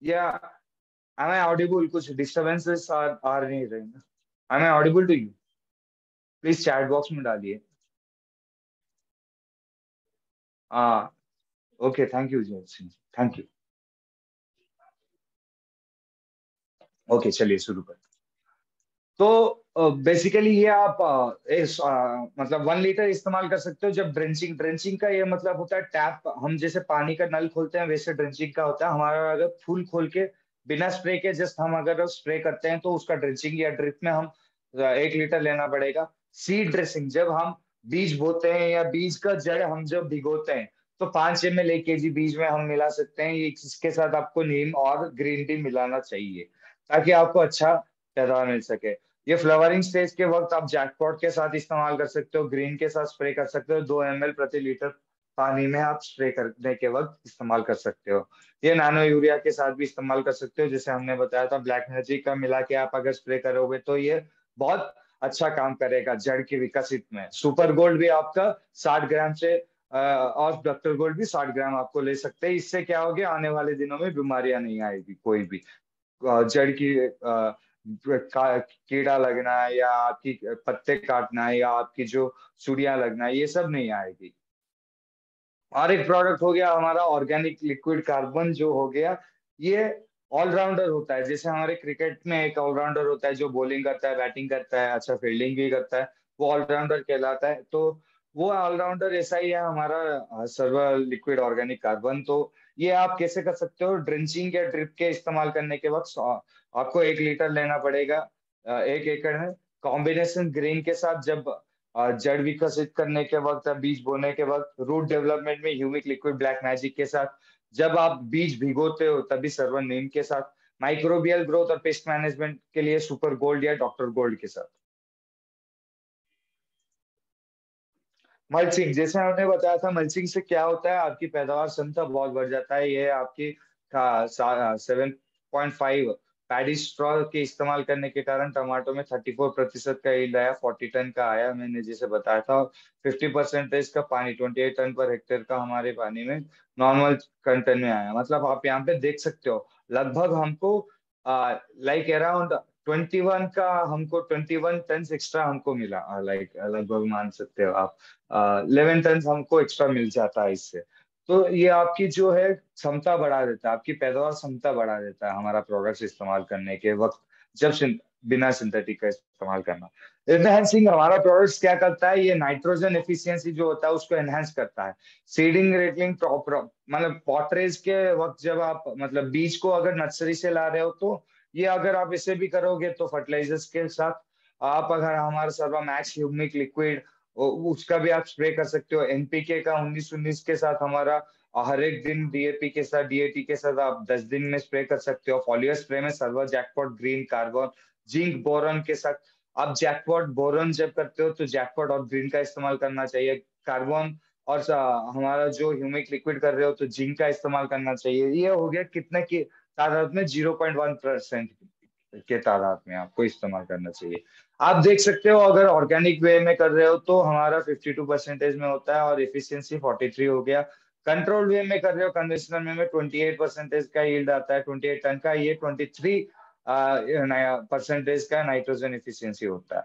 या am I audible? कुछ डिस्टरबेंसेस आ नहीं रहे ना? am I audible to you? Please chat box में डालिए। हाँ, ओके, थैंक यू जय सिंह, थैंक यू। ओके, चलिए शुरू कर। तो बेसिकली ये आप मतलब 1 लीटर इस्तेमाल कर सकते हो जब ड्रेंचिंग, ड्रेंचिंग का ये मतलब होता है टैप, हम जैसे पानी का नल खोलते हैं वैसे ड्रेंचिंग का होता है हमारा। अगर फुल खोल के बिना स्प्रे के जस्ट हम अगर स्प्रे करते हैं तो उसका ड्रेंचिंग या ड्रिप में हम 1 लीटर लेना पड़ेगा। सीड ड्रेसिंग, जब हम बीज बोते हैं या बीज का जड़ हम जब भिगोते हैं तो 5 ml 1 kg बीज में हम मिला सकते हैं। ये इसके साथ आपको नीम और ग्रीन टी मिलाना चाहिए ताकि आपको अच्छा पैदावार मिल सके। ये फ्लावरिंग स्टेज के वक्त आप जैकपॉट के साथ इस्तेमाल कर सकते हो, ग्रीन के साथ स्प्रे कर सकते हो, 2 ml प्रति लीटर पानी में आप स्प्रे करने के वक्त इस्तेमाल कर सकते हो। ये नैनो यूरिया के साथ भी इस्तेमाल कर सकते हो, जैसे हमने बताया था ब्लैक मैजिक का मिला के आप अगर स्प्रे करोगे तो ये बहुत अच्छा काम करेगा जड़ की विकसित में। सुपर गोल्ड भी आपका 60 ग्राम से और डॉक्टर गोल्ड भी 60 ग्राम आपको ले सकते हैं। इससे क्या होगा, आने वाले दिनों में बीमारियां नहीं आएगी, कोई भी जड़ की कीड़ा लगना है या आपकी पत्ते काटना है या आपकी जो सुड़ियां लगना है, ये सब नहीं आएगी। और एक प्रोडक्ट हो गया हमारा ऑर्गेनिक लिक्विड कार्बन, जो हो गया ये ऑलराउंडर होता है। जैसे हमारे क्रिकेट में एक ऑलराउंडर होता है जो बॉलिंग करता है, बैटिंग करता है, अच्छा फील्डिंग भी करता है, वो ऑलराउंडर कहलाता है। तो वो ऑलराउंडर ऐसा ही है हमारा सर्वर लिक्विड ऑर्गेनिक कार्बन। तो ये आप कैसे कर सकते हो, ड्रिंचिंग या ड्रिप के इस्तेमाल करने के वक्त आपको 1 लीटर लेना पड़ेगा 1 एकड़ में। कॉम्बिनेशन ग्रीन के साथ जब जड़ विकसित करने के वक्त, बीज बोने के वक्त, रूट डेवलपमेंट में ह्यूमिक लिक्विड ब्लैक मैजिक के साथ, जब आप बीज भिगोते हो तभी सर्वर नीम के साथ, माइक्रोबियल ग्रोथ और पेस्ट मैनेजमेंट के लिए सुपर गोल्ड या डॉक्टर गोल्ड के साथ। मल्चिंग, जैसे हमने बताया था, मल्चिंग से क्या होता है, आपकी पैदावार क्षमता बहुत बढ़ जाता है। ये आपकी 7.5 पैडी स्ट्रॉ के इस्तेमाल करने के कारण टमाटो में 34% का यील्ड आया, 40 टन का आया मैंने जैसे बताया था। 50% का पानी, 28 टन पर हेक्टेयर का हमारे पानी में नॉर्मल कंटेंट में आया। मतलब आप यहाँ पे देख सकते हो लगभग हमको लाइक अराउंड 21 का, हमको 21 टन एक्स्ट्रा हमको मिला, लाइक लगभग मान सकते हो आप 11 टन हमको एक्स्ट्रा मिल जाता है इससे। तो ये आपकी जो है क्षमता बढ़ा देता है, आपकी पैदावार क्षमता बढ़ा देता है हमारा प्रोडक्ट्स इस्तेमाल करने के वक्त, जब बिना सिंथेटिक का इस्तेमाल करना। एनहांसिंग हमारा प्रोडक्ट्स क्या करता है, ये नाइट्रोजन एफिशिएंसी जो होता है उसको एनहांस करता है। सीडिंग रेटलिंग मतलब पॉटरेज के वक्त जब आप मतलब बीज को अगर नर्सरी से ला रहे हो तो ये अगर आप इसे भी करोगे तो फर्टिलाइजर्स के साथ आप अगर हमारा सर्वा मैक्स ह्यूमिक लिक्विड उसका भी आप स्प्रे कर सकते हो। एनपीके का 19-19 के साथ हमारा हर एक दिन, डीएपी के साथ, डीएटी के साथ आप 10 दिन में स्प्रे कर सकते हो। फॉलियर स्प्रे में server jackpot green carbon zinc boron के साथ। आप जैकपॉट बोरॉन जब करते हो तो जैकपॉट और ग्रीन का इस्तेमाल करना चाहिए। कार्बन और हमारा जो ह्यूमिक लिक्विड कर रहे हो तो जिंक का इस्तेमाल करना चाहिए। ये हो गया कितने की तादाद में, 0.1% के तादाद में आपको इस्तेमाल करना चाहिए। आप देख सकते हो अगर ऑर्गेनिक वे में कर रहे हो तो हमारा 52% में होता है और इफिशियंसी 43 हो गया। कंट्रोल वे में कर रहे हो, कन्वेंशनल में 28% का यील्ड आता है, 28 टन का, ये 23 परसेंटेज का नाइट्रोजन इफिशियंसी होता है।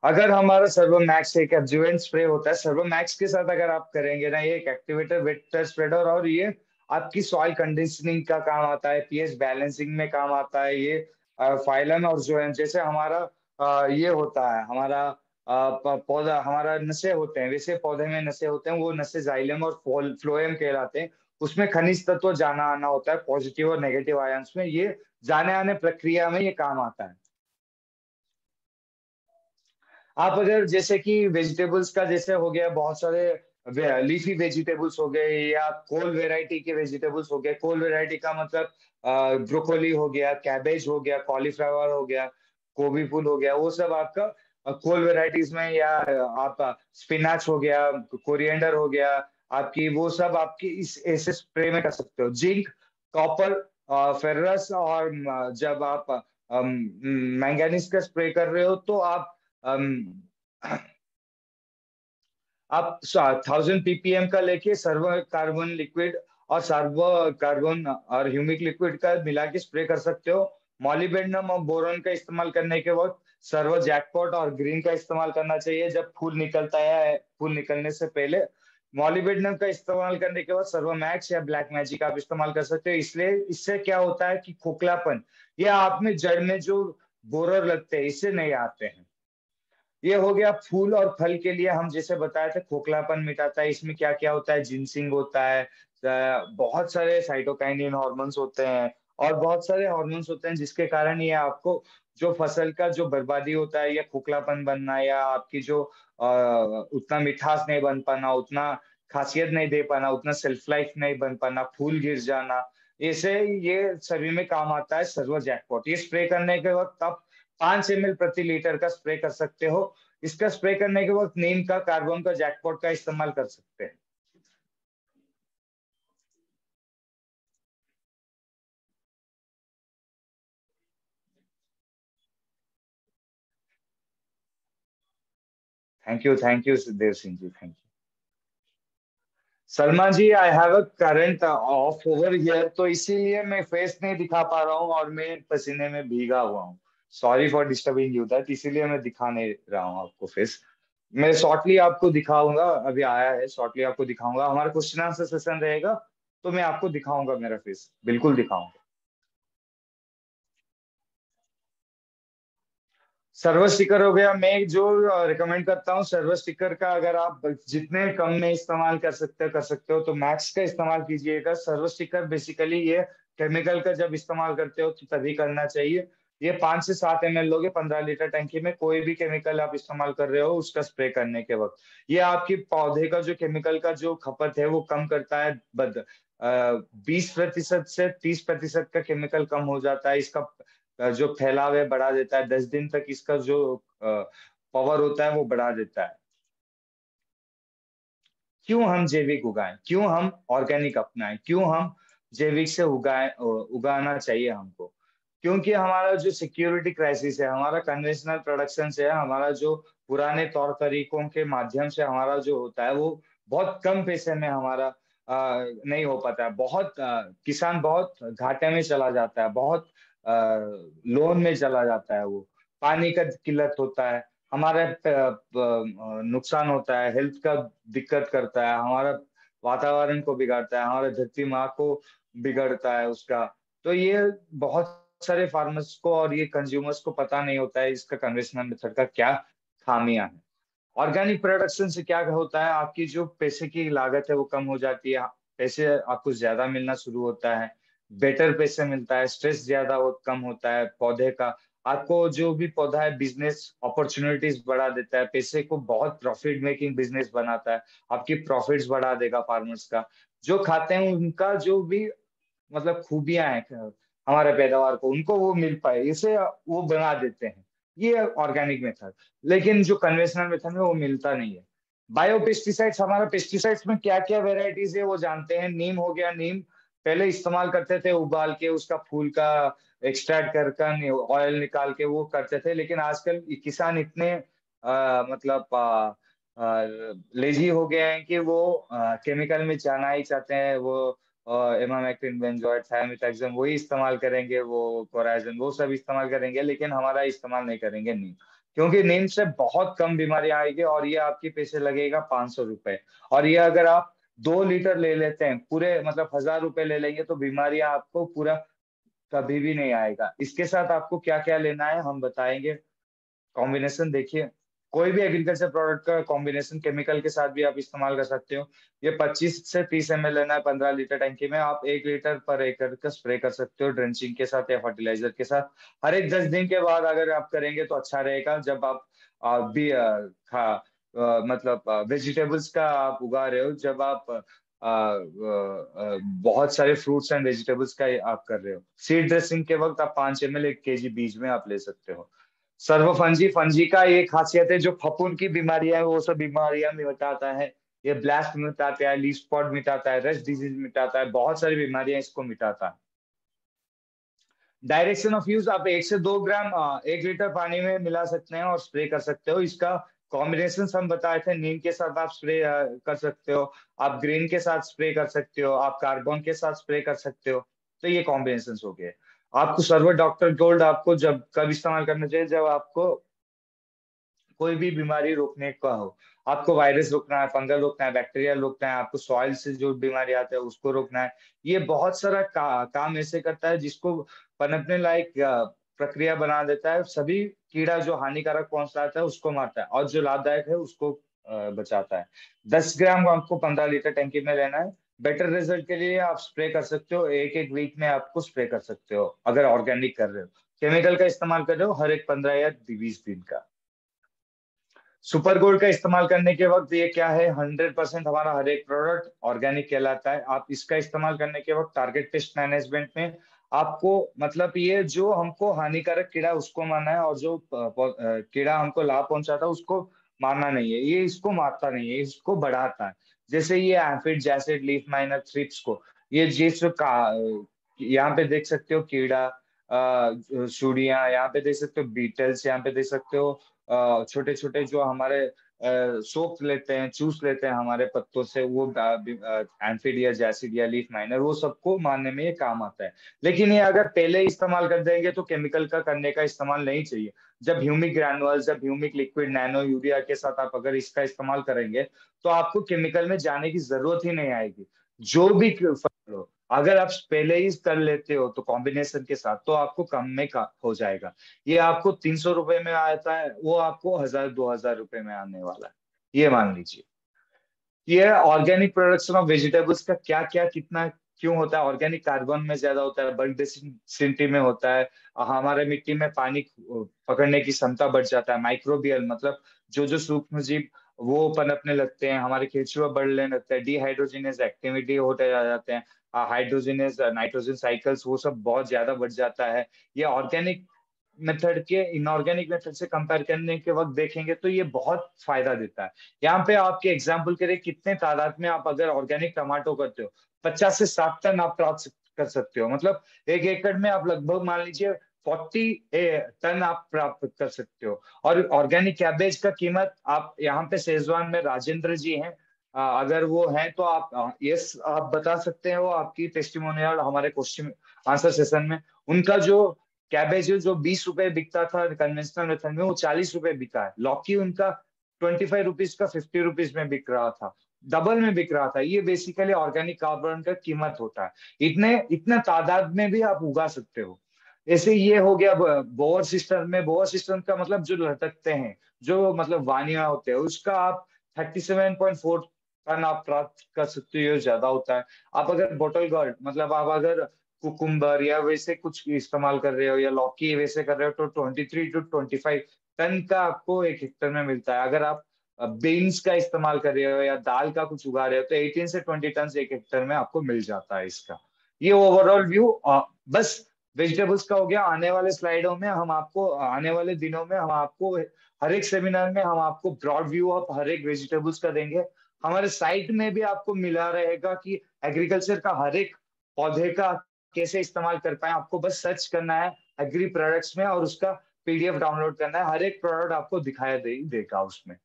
अगर हमारा सर्वोमैक्स एक एब्जॉर्बेंट स्प्रे होता है, सर्वोमैक्स के साथ अगर आप करेंगे ना, ये एक एक्टिवेटर वेक्टर स्प्रेडर, और ये आपकी सॉइल कंडीशनिंग का काम आता है, पीएच बैलेंसिंग में काम आता है। ये फाइलम और जो है जैसे हमारा ये होता है हमारा पौधा, हमारा नशे होते हैं वैसे पौधे में नशे होते हैं, वो नशे जाइलम और फ्लोएम कहलाते हैं। उसमें खनिज तत्व जाना आना होता है, पॉजिटिव और नेगेटिव आयंस में, ये जाने आने प्रक्रिया में ये काम आता है। आप अगर जैसे कि वेजिटेबल्स का जैसे हो गया, बहुत सारे लीफी वेजिटेबल्स हो गए या कोल वेराइटी के वेजिटेबल्स हो गए। कोल वेराइटी का मतलब ब्रोकोली हो गया, कैबेज हो गया, कॉलीफ्लावर हो गया, गोभी फूल हो गया, वो सब आपका कोल वेराइटीज में, या आप स्पिनाच हो गया, कोरिएंडर हो गया आपकी, वो सब आपकी इस ऐसे स्प्रे में कर सकते हो। जिंक, कॉपर, फेरस, और जब आप मैंगनीज का स्प्रे कर रहे हो तो आप 1000 ppm का लेके सर्वो कार्बन लिक्विड और सर्वो कार्बन और ह्यूमिक लिक्विड का मिला के स्प्रे कर सकते हो। मॉलिबेडनम और बोरॉन का इस्तेमाल करने के वक्त सर्वो जैकपॉट और ग्रीन का इस्तेमाल करना चाहिए जब फूल निकलता है। फूल निकलने से पहले मॉलिबेडनम का इस्तेमाल करने के बाद सर्वो मैक्स या ब्लैक मैजिक आप इस्तेमाल कर सकते हो। इसलिए इससे क्या होता है कि खोखलापन या आप में जड़ में जो बोरर लगते हैं इससे नहीं आते हैं। ये हो गया फूल और फल के लिए। हम जैसे बताए थे खोखलापन मिटाता है। इसमें क्या क्या होता है, जिनसिंग होता है, बहुत सारे साइटोकाइनिन हॉर्मोन्स होते हैं और बहुत सारे हॉर्मोन्स होते हैं जिसके कारण ये आपको जो फसल का जो बर्बादी होता है या खोखलापन बनना या आपकी जो उतना मिठास नहीं बन पाना, उतना खासियत नहीं दे पाना, उतना सेल्फ लाइफ नहीं बन पाना, फूल गिर जाना, ऐसे ये सभी में काम आता है सर्वो जैकपॉट। ये स्प्रे करने के वक्त आप 5 ml प्रति लीटर का स्प्रे कर सकते हो। इसका स्प्रे करने के वक्त नीम का, कार्बन का, जैकपॉट का इस्तेमाल कर सकते हैं। Thank you Sukhdev Singh ji, thank you. Salman ji, I have a current of over here, तो इसीलिए मैं फेस नहीं दिखा पा रहा हूँ और मैं पसीने में भीगा हुआ हूँ। Sorry for disturbing you that, इसीलिए मैं दिखा नहीं रहा हूँ आपको फेस। मैं शॉर्टली आपको दिखाऊंगा, अभी आया है, शॉर्टली आपको दिखाऊंगा। हमारा क्वेश्चन आंसर सेशन रहेगा तो मैं आपको दिखाऊंगा मेरा फेस, बिल्कुल दिखाऊंगा। सर्वर स्टिकर हो गया। मैं जो रिकमेंड करता हूँ सर्वर स्टिकर का, अगर आप जितने कम में इस्तेमाल कर सकते हो तो मैक्स का इस्तेमाल कीजिएगा। सर्वर स्टिकर बेसिकली ये केमिकल का जब इस्तेमाल करते हो तो तभी करना चाहिए। ये 5 से 7 ml लोगे 15 लीटर टंकी में, कोई भी केमिकल आप इस्तेमाल कर रहे हो उसका स्प्रे करने के वक्त। ये आपकी पौधे का जो केमिकल का जो खपत है वो कम करता है। 20% से 30% का केमिकल कम हो जाता है। इसका जो फैलाव है बढ़ा देता है। 10 दिन तक इसका जो पावर होता है वो बढ़ा देता है। क्यों हम जैविक उगाएं, क्यों हम ऑर्गेनिक अपनाएं, क्यों हम जैविक से उगाना चाहिए हमको? क्योंकि हमारा जो सिक्योरिटी क्राइसिस है, हमारा कन्वेंशनल प्रोडक्शन से है, हमारा जो पुराने तौर तरीकों के माध्यम से हमारा जो होता है वो बहुत कम पैसे में हमारा नहीं हो पाता है। बहुत किसान बहुत घाटे में चला जाता है, बहुत लोन में चला जाता है। वो पानी का किल्लत होता है, हमारे नुकसान होता है, हेल्थ का दिक्कत करता है, हमारा वातावरण को बिगाड़ता है, हमारे धरती माँ को बिगड़ता है उसका। तो ये बहुत सारे फार्मर्स को और ये कंज्यूमर्स को पता नहीं होता है इसका कन्वेंशनल मेथड का क्या खामियां है। ऑर्गेनिक प्रोडक्शन से क्या होता है, आपकी जो पैसे की लागत है वो कम हो जाती है। पैसे आपको ज्यादा मिलना शुरू होता है, बेटर पैसे मिलता है, स्ट्रेस ज्यादा कम होता है पौधे का। आपको जो भी पौधा है बिजनेस अपॉर्चुनिटीज बढ़ा देता है, पैसे को बहुत प्रॉफिट मेकिंग बिजनेस बनाता है। आपकी प्रॉफिट्स बढ़ा देगा फार्मर्स का। जो खाते हैं उनका जो भी मतलब खूबियां हैं हमारे पैदावार को, उनको वो मिल पाए, इसे वो बना देते हैं। ये ऑर्गेनिक मेथड। लेकिन जो कन्वेंशनल मेथड में वो मिलता नहीं है। बायो पेस्टिसाइड्स, हमारा पेस्टिसाइड्स में क्या क्या वेराइटीज है वो जानते हैं। नीम हो गया, नीम पहले इस्तेमाल करते थे उबाल के, उसका फूल का एक्सट्रैक्ट कर ऑयल निकाल के वो करते थे। लेकिन आजकल किसान इतने मतलब लेजी हो गए हैं कि वो केमिकल में जाना ही चाहते हैं। वो इमामेक्टिन, बेंजोएट, थायोमेथाक्सम वही इस्तेमाल करेंगे, वो कोराइजन वो सब इस्तेमाल करेंगे, लेकिन हमारा इस्तेमाल नहीं करेंगे नीम। क्योंकि नीम से बहुत कम बीमारियां आएगी और ये आपके पैसे लगेगा 500 रुपए। और ये अगर आप 2 लीटर ले लेते हैं पूरे, मतलब 1000 रुपए ले लेंगे तो बीमारियां आपको पूरा कभी भी नहीं आएगा। इसके साथ आपको क्या क्या लेना है हम बताएंगे। कॉम्बिनेशन देखिए, कोई भी एग्रीकल्चर प्रोडक्ट का कॉम्बिनेशन केमिकल के साथ भी आप इस्तेमाल कर सकते हो। ये 25 से 30 ml लेना है 15 लीटर टंकी में। आप 1 लीटर पर एकड़ का स्प्रे कर सकते हो ड्रेंचिंग के साथ या फर्टिलाइजर के साथ। हर एक 10 दिन के बाद अगर आप करेंगे तो अच्छा रहेगा। जब आप भी मतलब वेजिटेबल्स का आप उगा रहे हो, जब आप बहुत सारे फ्रूट्स एंड वेजिटेबल्स का आप कर रहे हो। सीड ड्रेसिंग के वक्त आप 5 ml 1 kg बीज में आप ले सकते हो। सर्वफंजी, फंजी का ये खासियत है, जो फफूंद की बीमारियां है वो सब बीमारियां मिटाता है। ये ब्लास्ट मिटाता है, लीफ स्पॉट मिटाता है, रस्ट डिजीज मिटाता है, बहुत सारी बीमारियां इसको मिटाता है। डायरेक्शन ऑफ यूज, आप 1 से 2 ग्राम 1 लीटर पानी में मिला सकते हैं और स्प्रे कर सकते हो। इसका कॉम्बिनेशन हम बताए थे, नीम के साथ आप स्प्रे कर सकते हो, आप ग्रीन के साथ स्प्रे कर सकते हो, आप कार्बन के साथ स्प्रे कर सकते हो। तो ये कॉम्बिनेशन हो गए। आपको सर्वर डॉक्टर गोल्ड आपको जब कब इस्तेमाल करना चाहिए, जब आपको कोई भी बीमारी रोकने का हो। आपको वायरस रोकना है, फंगल रोकना है, बैक्टीरिया रोकना है, आपको सॉइल से जो बीमारी आती है उसको रोकना है। ये बहुत सारा काम ऐसे करता है जिसको पनपने लायक प्रक्रिया बना देता है। सभी कीड़ा जो हानिकारक पहुंचाता है उसको मारता है, और जो लाभदायक है उसको बचाता है। 10 ग्राम आपको 15 लीटर टैंकी में लेना है। बेटर रिजल्ट के लिए आप स्प्रे कर सकते हो, एक एक वीक में आपको स्प्रे कर सकते हो अगर ऑर्गेनिक कर रहे हो। केमिकल का इस्तेमाल कर रहे हो हर एक 15 या 20 दिन का। सुपर गोल्ड का इस्तेमाल करने के वक्त ये क्या है, 100% हमारा हर एक प्रोडक्ट ऑर्गेनिक कहलाता है। आप इसका इस्तेमाल करने के वक्त टारगेट पेस्ट मैनेजमेंट में आपको, मतलब ये जो हमको हानिकारक कीड़ा उसको मारना है, और जो कीड़ा हमको लाभ पहुंचाता है उसको मारना नहीं है। ये इसको मारता नहीं है, इसको बढ़ाता है। जैसे ये एफिड, जैसे लीफ माइनर, थ्रिप्स को, ये जिस का यहाँ पे देख सकते हो कीड़ा, सुड़ियाँ, यहाँ पे देख सकते हो बीटल्स, यहाँ पे देख सकते हो छोटे छोटे जो हमारे सोख लेते हैं, चूस लेते हैं हमारे पत्तों से, वो एम्फिडिया, जैसिडिया, लीफ माइनर, वो सबको मारने में ये काम आता है। लेकिन ये अगर पहले ही इस्तेमाल कर देंगे तो केमिकल का करने का इस्तेमाल नहीं चाहिए। जब ह्यूमिक ग्रैनुअल्स, जब ह्यूमिक लिक्विड नैनो यूरिया के साथ आप अगर इसका इस्तेमाल करेंगे तो आपको केमिकल में जाने की जरूरत ही नहीं आएगी। जो भी फसल हो, अगर आप पहले ही कर लेते हो तो कॉम्बिनेशन के साथ, तो आपको कम में का हो जाएगा। ये आपको 300 रुपए में आता है, वो आपको 1000-2000 रुपए में आने वाला है, ये मान लीजिए। ये ऑर्गेनिक प्रोडक्शन ऑफ वेजिटेबल्स का क्या क्या कितना क्यों होता है। ऑर्गेनिक कार्बन में ज्यादा होता है, बल्क डेंसिटी में होता है, हमारे मिट्टी में पानी पकड़ने की क्षमता बढ़ जाता है, माइक्रोबियल मतलब जो जो सूक्ष्म जीव वो पनपने लगते हैं, हमारे केंचुआ बढ़ने लगते हैं, डिहाइड्रोजिनेज एक्टिविटी होते जा जाते हैं, हाइड्रोजिनेज नाइट्रोजन साइकिल्स वो सब बहुत ज्यादा बढ़ जाता है। ये ऑर्गेनिक मेथड के इनऑर्गेनिक मेथड से कंपेयर करने के वक्त देखेंगे तो ये बहुत फायदा देता है। यहाँ पे आपके एग्जाम्पल के लिए, कितने तादाद में आप अगर ऑर्गेनिक टमाटो करते हो, 50 से 60 टन आप प्राप्त कर सकते हो। मतलब 1 एकड़ में आप लगभग मान लीजिए 40 टन आप प्राप्त कर सकते हो। और ऑर्गेनिक कैबेज का कीमत, आप यहाँ पे सेजवान में राजेंद्र जी हैं, अगर वो हैं तो आप यस आप बता सकते हो, आपकी टेस्टिमोनियल हमारे क्वेश्चन आंसर सेशन में। उनका जो कैबेज जो 20 रुपए बिकता था कन्वेंशनल मेथड में, वो 40 रुपए बिका है। लौकी उनका 25 रुपीज का 50 रुपीज में बिक रहा था, डबल में बिक रहा था। ये बेसिकली ऑर्गेनिक कार्बन का कीमत होता है। इतने इतने तादाद में भी आप उगा सकते हो। जैसे ये हो गया बोअर सिस्टम में, बोअर सिस्टम का मतलब जो लटकते हैं, जो मतलब वानिया होते हैं, उसका आप 37.4 टन आप प्राप्त कर सकते हो, ये ज्यादा होता है। आप अगर बोटल गार्ड मतलब आप अगर कुकुम्बर या वैसे कुछ इस्तेमाल कर रहे हो, या लौकी वैसे कर रहे हो, तो 23 to 25 टन का आपको 1 हेक्टर में मिलता है। अगर आप बीन्स का इस्तेमाल कर रहे हो या दाल का कुछ उगा रहे हो तो 18 से 20 टन 1 हेक्टर में आपको मिल जाता है इसका। ये ओवरऑल व्यू बस वेजिटेबल्स का हो गया। आने वाले स्लाइडों में हम आपको, आने वाले दिनों में हम आपको हर एक सेमिनार में हम आपको ब्रॉड व्यू ऑफ हर एक वेजिटेबल्स का देंगे। हमारे साइट में भी आपको मिला रहेगा कि एग्रीकल्चर का हर एक पौधे का कैसे इस्तेमाल कर पाए। आपको बस सर्च करना है एग्री प्रोडक्ट्स में और उसका पीडीएफ डाउनलोड करना है, हर एक प्रोडक्ट आपको दिखाया देगा उसमें।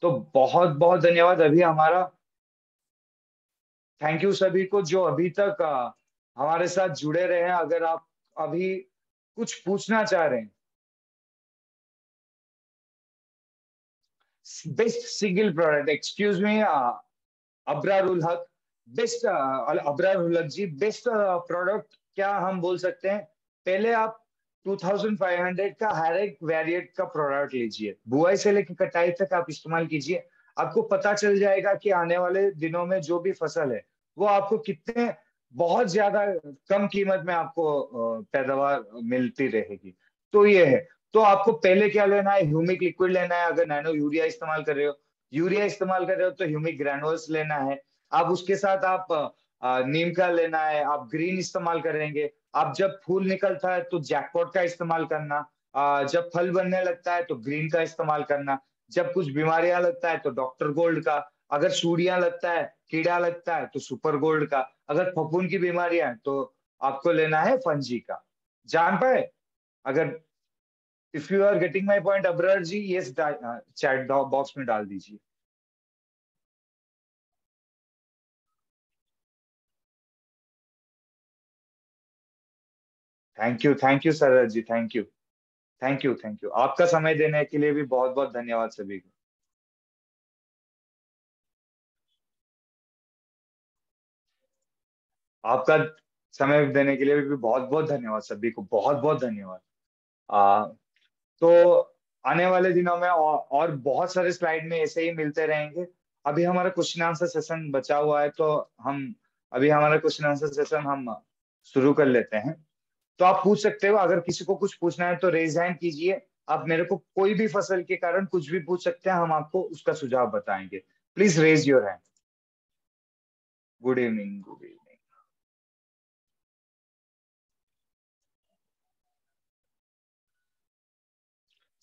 तो बहुत बहुत धन्यवाद। अभी हमारा थैंक यू सभी को जो अभी तक हमारे साथ जुड़े रहे हैं। अगर आप अभी कुछ पूछना चाह रहे हैं, best single product, excuse me Abrar ul Haq, best Abrar ul हक जी, बेस्ट प्रोडक्ट क्या हम बोल सकते हैं। पहले आप 2500 का हर एक वेरिएंट का प्रोडक्ट लीजिए, बुआई से लेकर कटाई तक आप इस्तेमाल कीजिए। आपको पता चल जाएगा कि आने वाले दिनों में जो भी फसल है वो आपको कितने बहुत ज्यादा कम कीमत में आपको पैदावार मिलती रहेगी। तो ये है। तो आपको पहले क्या लेना है, ह्यूमिक लिक्विड लेना है। अगर नैनो यूरिया इस्तेमाल कर रहे हो, यूरिया इस्तेमाल कर रहे हो तो ह्यूमिक ग्रैनुअल्स लेना है। आप उसके साथ आप नीम का लेना है। आप ग्रीन इस्तेमाल करेंगे। आप जब फूल निकलता है तो जैकपॉट का इस्तेमाल करना। जब फल बनने लगता है तो ग्रीन का इस्तेमाल करना, जब कुछ बीमारियां लगता है तो डॉक्टर गोल्ड का, अगर सूढ़ियां लगता है, कीड़ा लगता है तो सुपर गोल्ड का, अगर फफूंद की बीमारियां हैं तो आपको लेना है फंजी का। जान पाए? अगर if you are getting my point Abrar ji, ये चैट बॉक्स में डाल दीजिए। Thank you sir ji, thank you. Thank you आपका समय देने के लिए भी बहुत बहुत धन्यवाद सभी को। आपका समय देने के लिए भी बहुत बहुत धन्यवाद सभी को, बहुत बहुत धन्यवाद। आ, तो आने वाले दिनों में और बहुत सारे स्लाइड में ऐसे ही मिलते रहेंगे। अभी हमारा क्वेश्चन आंसर सेशन बचा हुआ है, तो हम अभी हमारा क्वेश्चन आंसर सेशन हम शुरू कर लेते हैं। तो आप पूछ सकते हो, अगर किसी को कुछ पूछना है तो रेज हैंड कीजिए। आप मेरे को कोई भी फसल के कारण कुछ भी पूछ सकते हैं, हम आपको उसका सुझाव बताएंगे। Please raise your hand. Good evening, good evening.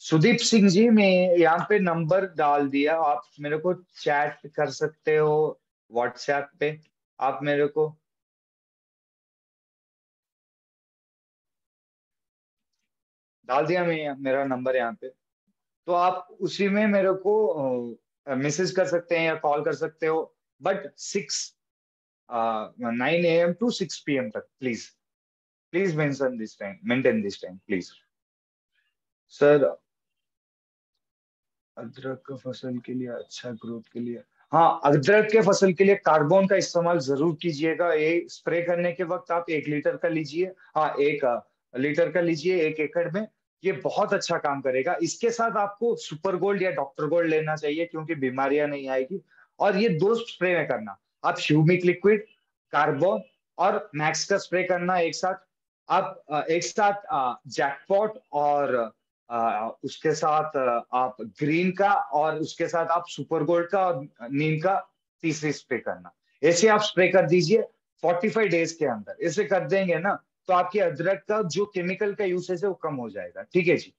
Sudeep Singh ji, मैं यहाँ पे नंबर डाल दिया, आप मेरे को चैट कर सकते हो व्हाट्सएप पे। आप मेरे को डाल दिया, मैं मेरा नंबर यहाँ पे। तो आप उसी में मेरे को मैसेज कर सकते हैं या कॉल कर सकते हो। बट 9 AM to 6 PM तक please, please mention this time, maintain this time please. Sir, अदरक का फसल के लिए अच्छा ग्रोथ के लिए, हाँ, अदरक के फसल के लिए कार्बन का इस्तेमाल जरूर कीजिएगा। ये स्प्रे करने के वक्त आप 1 लीटर का लीजिए। हाँ, 1 लीटर का लीजिए 1 एकड़ में। ये बहुत अच्छा काम करेगा। इसके साथ आपको सुपर गोल्ड या डॉक्टर गोल्ड लेना चाहिए, क्योंकि बीमारियां नहीं आएगी। और ये दो स्प्रे में करना, आप ह्यूमिक लिक्विड, कार्बन और मैक्स का स्प्रे करना एक साथ। आप एक साथ जैकपॉट और उसके साथ आप ग्रीन का, और उसके साथ आप सुपर गोल्ड का और नीम का तीसरी स्प्रे करना। ऐसे आप स्प्रे कर दीजिए 45 डेज के अंदर। ऐसे कर देंगे ना, तो आपके अदरक का जो केमिकल का यूसेज है वो कम हो जाएगा। ठीक है जी?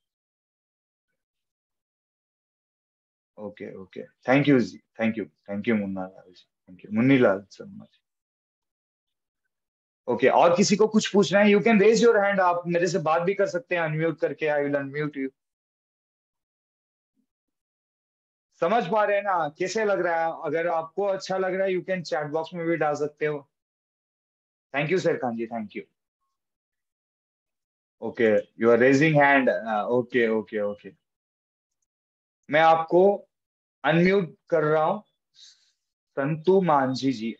Okay okay, thank you ji, thank you Munna Lal ji, thank you Munni Lal Sharma ji. Okay, और किसी को कुछ पूछना है, you can raise your hand. आप मेरे से बात भी कर सकते हैं अनम्यूट करके, आई विल अनम्यूट यू। समझ पा रहे हैं ना कैसे लग रहा है? अगर आपको अच्छा लग रहा है, यू कैन चैट बॉक्स में भी डाल सकते हो। Thank you sir Khan ji, thank you. Okay, you are raising hand. Okay okay okay, मैं आपको अनम्यूट कर रहा हूँ। संतु मांझी जी,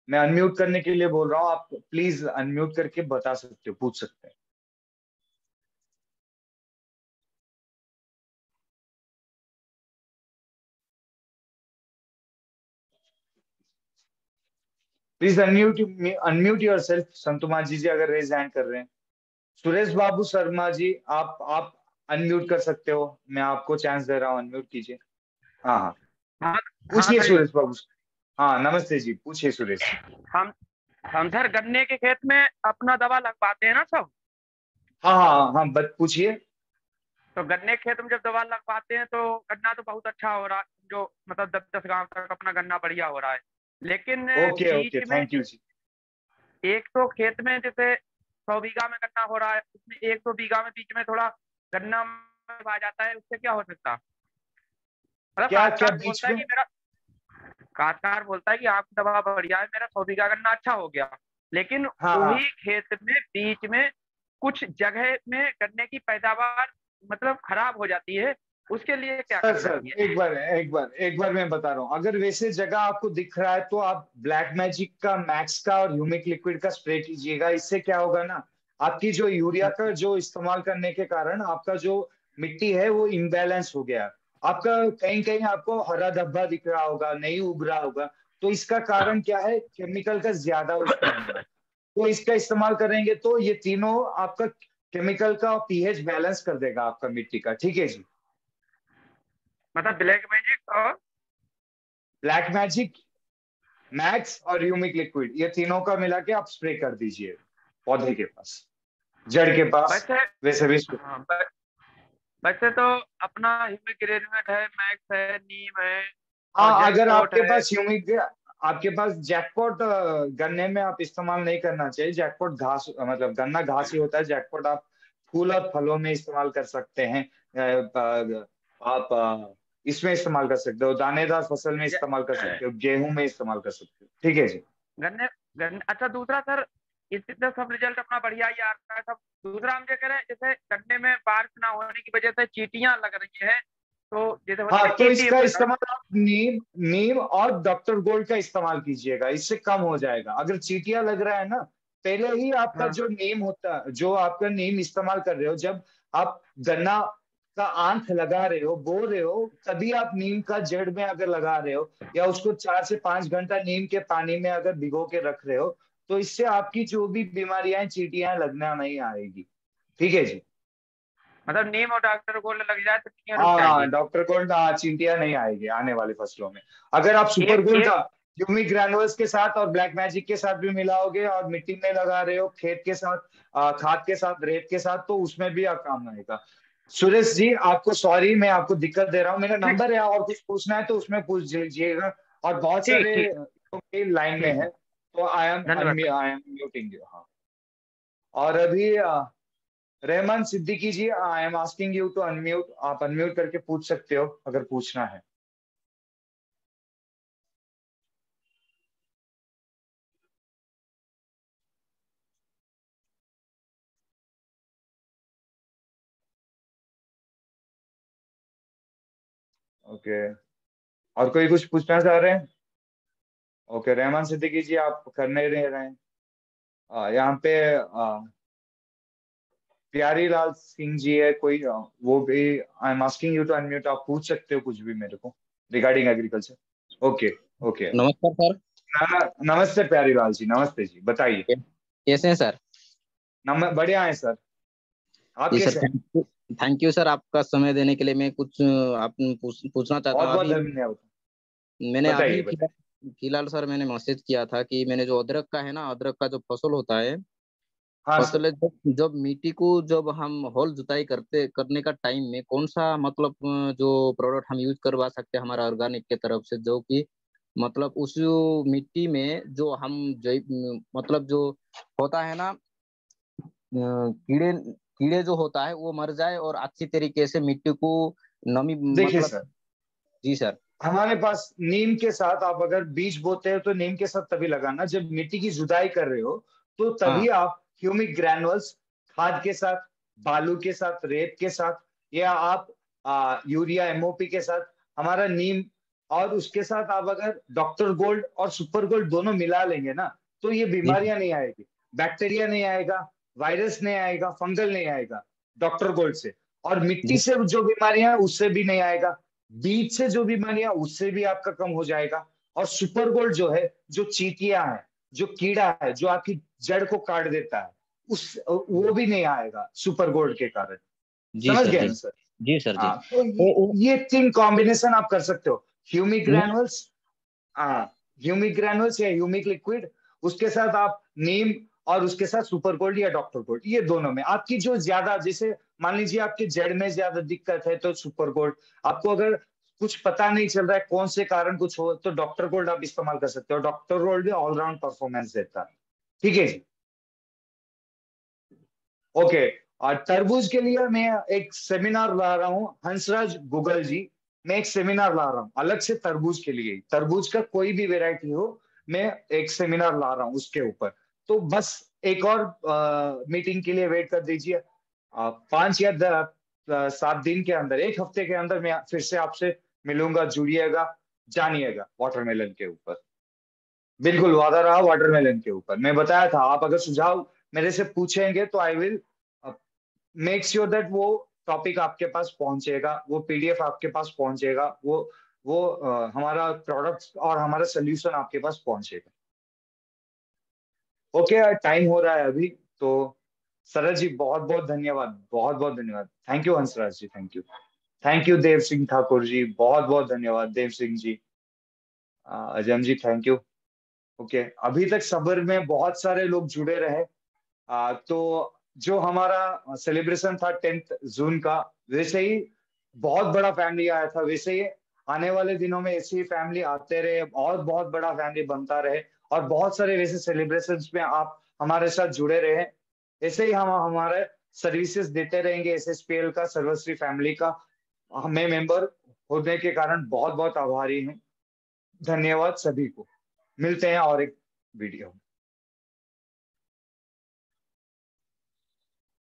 मैं अनम्यूट करने के लिए बोल रहा हूँ, आप प्लीज अनम्यूट करके बता सकते हो, पूछ सकते हैं। Please unmute, unmute yourself Santu Manjhi जी, अगर रेज हैंड कर रहे हैं। सुरेश बाबू शर्मा जी, आप अनम्यूट कर सकते हो, मैं आपको चांस दे रहा हूँ, अनम्यूट कीजिए। हाँ हाँ, हाँ हाँ पूछिए सर जी। सुरेश बाबू। हाँ नमस्ते जी, पूछिए सुरेश जी। हम हम सर गन्ने के खेत में अपना दवा लगवाते हैं ना सब। हाँ हाँ हाँ, बट पूछिए। तो गन्ने के खेत में जब दवा लगवाते हैं तो गन्ना तो बहुत अच्छा हो रहा है, जो मतलब 10-10 गांव तक अपना गन्ना बढ़िया हो रहा है। लेकिन ओके ओके, बीच में थैंक यू जी। एक तो खेत में जैसे 100 बीघा में गन्ना हो रहा है, उसमें 1-2 बीघा में बीच में थोड़ा गन्ना आ जाता है, उससे क्या हो सकता है? मतलब क्या क्या बीच में? काश्तकार बोलता है कि आपकी दवा बढ़िया है, मेरा 100 बीघा गन्ना अच्छा हो गया। लेकिन हाँ हाँ। वही खेत में बीच में कुछ जगह में गन्ने की पैदावार मतलब खराब हो जाती है, उसके लिए क्या सर करना सर, चाहिए? एक बार मैं बता रहा हूँ। अगर वैसे जगह आपको दिख रहा है तो आप ब्लैक मैजिक का, मैक्स का और ह्यूमिक लिक्विड का स्प्रे कीजिएगा। इससे क्या होगा ना, आपकी जो यूरिया का जो इस्तेमाल करने के कारण आपका जो मिट्टी है वो इम्बैलेंस हो गया। आपका कहीं कहीं आपको हरा धब्बा दिख रहा होगा, नहीं उग रहा होगा। तो इसका कारण क्या है? केमिकल का ज्यादा उसमें होना। तो इसका इस्तेमाल करेंगे तो ये तीनों आपका केमिकल का पीएच बैलेंस कर देगा आपका मिट्टी का। ठीक है जी? मतलब ब्लैक मैजिक और ब्लैक मैजिक, मैक्स और ह्यूमिक लिक्विड, ये तीनों का मिला के आप स्प्रे कर दीजिए पौधे के पास, जड़ के पास। वैसे वैसे भी spray- हाँ, वैसे तो अपना ह्यूमिक ग्रेन्यूलेट है, मैक्स है, नीम है और हाँ, अगर जैकपॉट आपके है। पास ह्यूमिक, आपके पास जैकपॉट गन्ने में आप इस्तेमाल नहीं करना चाहिए। जैकपॉट घास, मतलब गन्ना घास ही होता है। जैकपॉट आप फूल और फलों में इस्तेमाल कर सकते हैं। आप इसमें इस्तेमाल कर सकते हो, दानेदार फसल में इस्तेमाल कर सकते हो, गेहूं में इस्तेमाल कर सकते हो। ठीक है जी। गन्ने गन्ने अच्छा, दूसरा सर, इससे तो सब रिजल्ट अपना बढ़िया ही आ रहा है सब। दूसरा हम ये कह रहे हैं, जैसे गन्ने में बारिश ना होने की वजह से चींटियां लग रही हैं, तो जैसे होती हाँ, है तो चींटी इसका अपने घर। इस्तेमाल आप नीम नीम और डॉक्टर गोल्ड का इस्तेमाल कीजिएगा, इससे कम हो जाएगा। अगर चींटियां लग रहा है ना, पहले ही आपका हाँ जो नीम होता है, जो आपका नीम इस्तेमाल कर रहे हो, जब आप गन्ना का आंख लगा रहे हो, बो रहे हो, तभी आप नीम का जड़ में अगर लगा रहे हो, या उसको 4 से 5 घंटा नीम के पानी में अगर भिगो के रख रहे हो, तो इससे आपकी जो भी बीमारियां हैं, चींटियां लगना नहीं आएगी। ठीक है जी। मतलब नीम और डॉक्टर गोल्ड लग जाए तो चींटियां रुक हाँ, जाएंगी। डॉक्टर गोल्ड, हाँ, चींटियां नहीं आएगी आने वाली फसलों में। अगर आप सुपर एक गोल्ड एक का ह्यूमिक ग्रैनुअल्स के साथ और ब्लैक मैजिक के साथ भी मिलाओगे और मिट्टी में लगा रहे हो, खेत के साथ, खाद के साथ, रेत के साथ, तो उसमें भी आप काम आएगा। सुरेश जी, आपको सॉरी, मैं आपको दिक्कत दे रहा हूँ। मेरा ठीक नंबर है, और कुछ पूछना है तो उसमें पूछ लीजिएगा। और बहुत ठीक सारे ठीक लोग लाइन में ठीक है, है। तो धन्यवाद sir. I am muting you. हाँ, और अभी Rahman Siddiqui ji, I am asking you to unmute. आप अनम्यूट करके पूछ सकते हो अगर पूछना है। ओके, और कोई कुछ पूछना चाह रहे हैं? ओके, रहमान सिद्दीकी जी, आप कर नहीं रहे हैं। यहाँ पे प्यारी लाल सिंह जी है कोई, वो भी, I am asking you to unmute. आप पूछ सकते हो कुछ भी मेरे को रिगार्डिंग एग्रीकल्चर। ओके। ओके। नमस्कार सर। नमस्ते प्यारी लाल जी, नमस्ते जी, बताइए। कैसे हैं सर? बढ़िया है सर, आप जी सर, कैसे हैं? थैंक यू सर, आपका समय देने के लिए। मैं कुछ आप पूछना चाहता बहुत हूँ बहुत अभी। धन्यवाद। मैंने बताइए अभी बताइए। फिलहाल सर मैंने मैसेज किया था कि मैंने जो अदरक का है ना, अदरक का जो फसल होता है, हाँ सर। फसल है, जब मिट्टी को जब हम हॉल जुताई करने का टाइम में कौन सा मतलब जो प्रोडक्ट हम यूज करवा सकते हैं हमारा ऑर्गेनिक के तरफ से, जो कि मतलब उस मिट्टी में जो हम जैव मतलब जो होता है ना, कीड़े कीड़े जो होता है वो मर जाए और अच्छी तरीके से मिट्टी को नमी देखिए मतलब। सर, जी सर। हमारे पास नीम के साथ, आप अगर बीज बोते हो तो नीम के साथ तभी लगाना जब मिट्टी की जुताई कर रहे हो, तो हाँ तभी आप ह्यूमिक ग्रैनुअल्स खाद के साथ, बालू के साथ, रेत के साथ, या आप यूरिया एमओपी के साथ, हमारा नीम, और उसके साथ आप अगर डॉक्टर गोल्ड और सुपर गोल्ड दोनों मिला लेंगे ना, तो ये जी बीमारियां नहीं आएगी। बैक्टीरिया नहीं आएगा, वायरस नहीं आएगा, फंगल नहीं आएगा डॉक्टर गोल्ड से। और मिट्टी जी से जो बीमारियां हैं उससे भी नहीं आएगा। बीज से जो बीमारियां, उससे भी आपका कम हो जाएगा। और सुपर गोल्ड जो है, जो चींटियां है, जो कीड़ा है, जो आपकी जड़ को काट देता है, उस वो भी नहीं आएगा सुपर गोल्ड के कारण। जी समझ सर। गए जी ना सर? जी सर। जी हाँ, तो तो ये तीन कॉम्बिनेशन आप कर सकते हो। ह्यूमिक मैं ग्रैनुअल्स, हाँ, ह्यूमिक ग्रैनुअल्स या ह्यूमिक लिक्विड, उसके साथ आप नीम, और उसके साथ सुपर गोल्ड या डॉक्टर गोल्ड, ये दोनों में आपकी जो ज्यादा, जैसे मान लीजिए आपके जड़ में ज्यादा दिक्कत है तो सुपर गोल्ड। आपको अगर कुछ पता नहीं चल रहा है कौन से कारण कुछ हो, तो डॉक्टर गोल्ड आप इस्तेमाल कर सकते हो। डॉक्टर गोल्ड भी ऑलराउंड परफॉर्मेंस देता है। ठीक है जी। ओके। और तरबूज के लिए मैं एक सेमिनार ला रहा हूँ, हंसराज गूगल जी। मैं एक सेमिनार ला रहा हूँ अलग से तरबूज के लिए। तरबूज का कोई भी वेराइटी हो, मैं एक सेमिनार ला रहा हूँ उसके ऊपर। तो बस एक और मीटिंग के लिए वेट कर दीजिए। 5 या 7 दिन के अंदर, एक हफ्ते के अंदर मैं फिर से आपसे मिलूंगा। जुड़िएगा, जानिएगा वाटरमेलन के ऊपर। बिल्कुल वादा रहा, वाटरमेलन के ऊपर मैं बताया था। आप अगर सुझाव मेरे से पूछेंगे तो I will make sure that वो टॉपिक आपके पास पहुंचेगा, वो पीडीएफ आपके पास पहुंचेगा, वो हमारा प्रोडक्ट और हमारा सोल्यूशन आपके पास पहुंचेगा। ओके, टाइम हो रहा है अभी तो। सरज जी, बहुत बहुत धन्यवाद, बहुत बहुत धन्यवाद। Thank you Hansraj ji, thank you. Thank you Dev Singh Thakur ji, बहुत बहुत धन्यवाद देव सिंह जी। अजम जी, थैंक यू। ओके, अभी तक सबर में बहुत सारे लोग जुड़े रहे। तो जो हमारा सेलिब्रेशन था 10th जून का, वैसे ही बहुत बड़ा फैमिली आया था, वैसे ही आने वाले दिनों में ऐसी फैमिली आते रहे और बहुत बड़ा फैमिली बनता रहे और बहुत सारे वैसे सेलिब्रेशंस में आप हमारे साथ जुड़े रहे। ऐसे ही हम हमारे सर्विसेज देते रहेंगे एसएसपीएल का, सर्वश्री फैमिली का। मैं मेंबर होने के कारण बहुत बहुत आभारी हूँ। धन्यवाद सभी को। मिलते हैं और एक वीडियो में।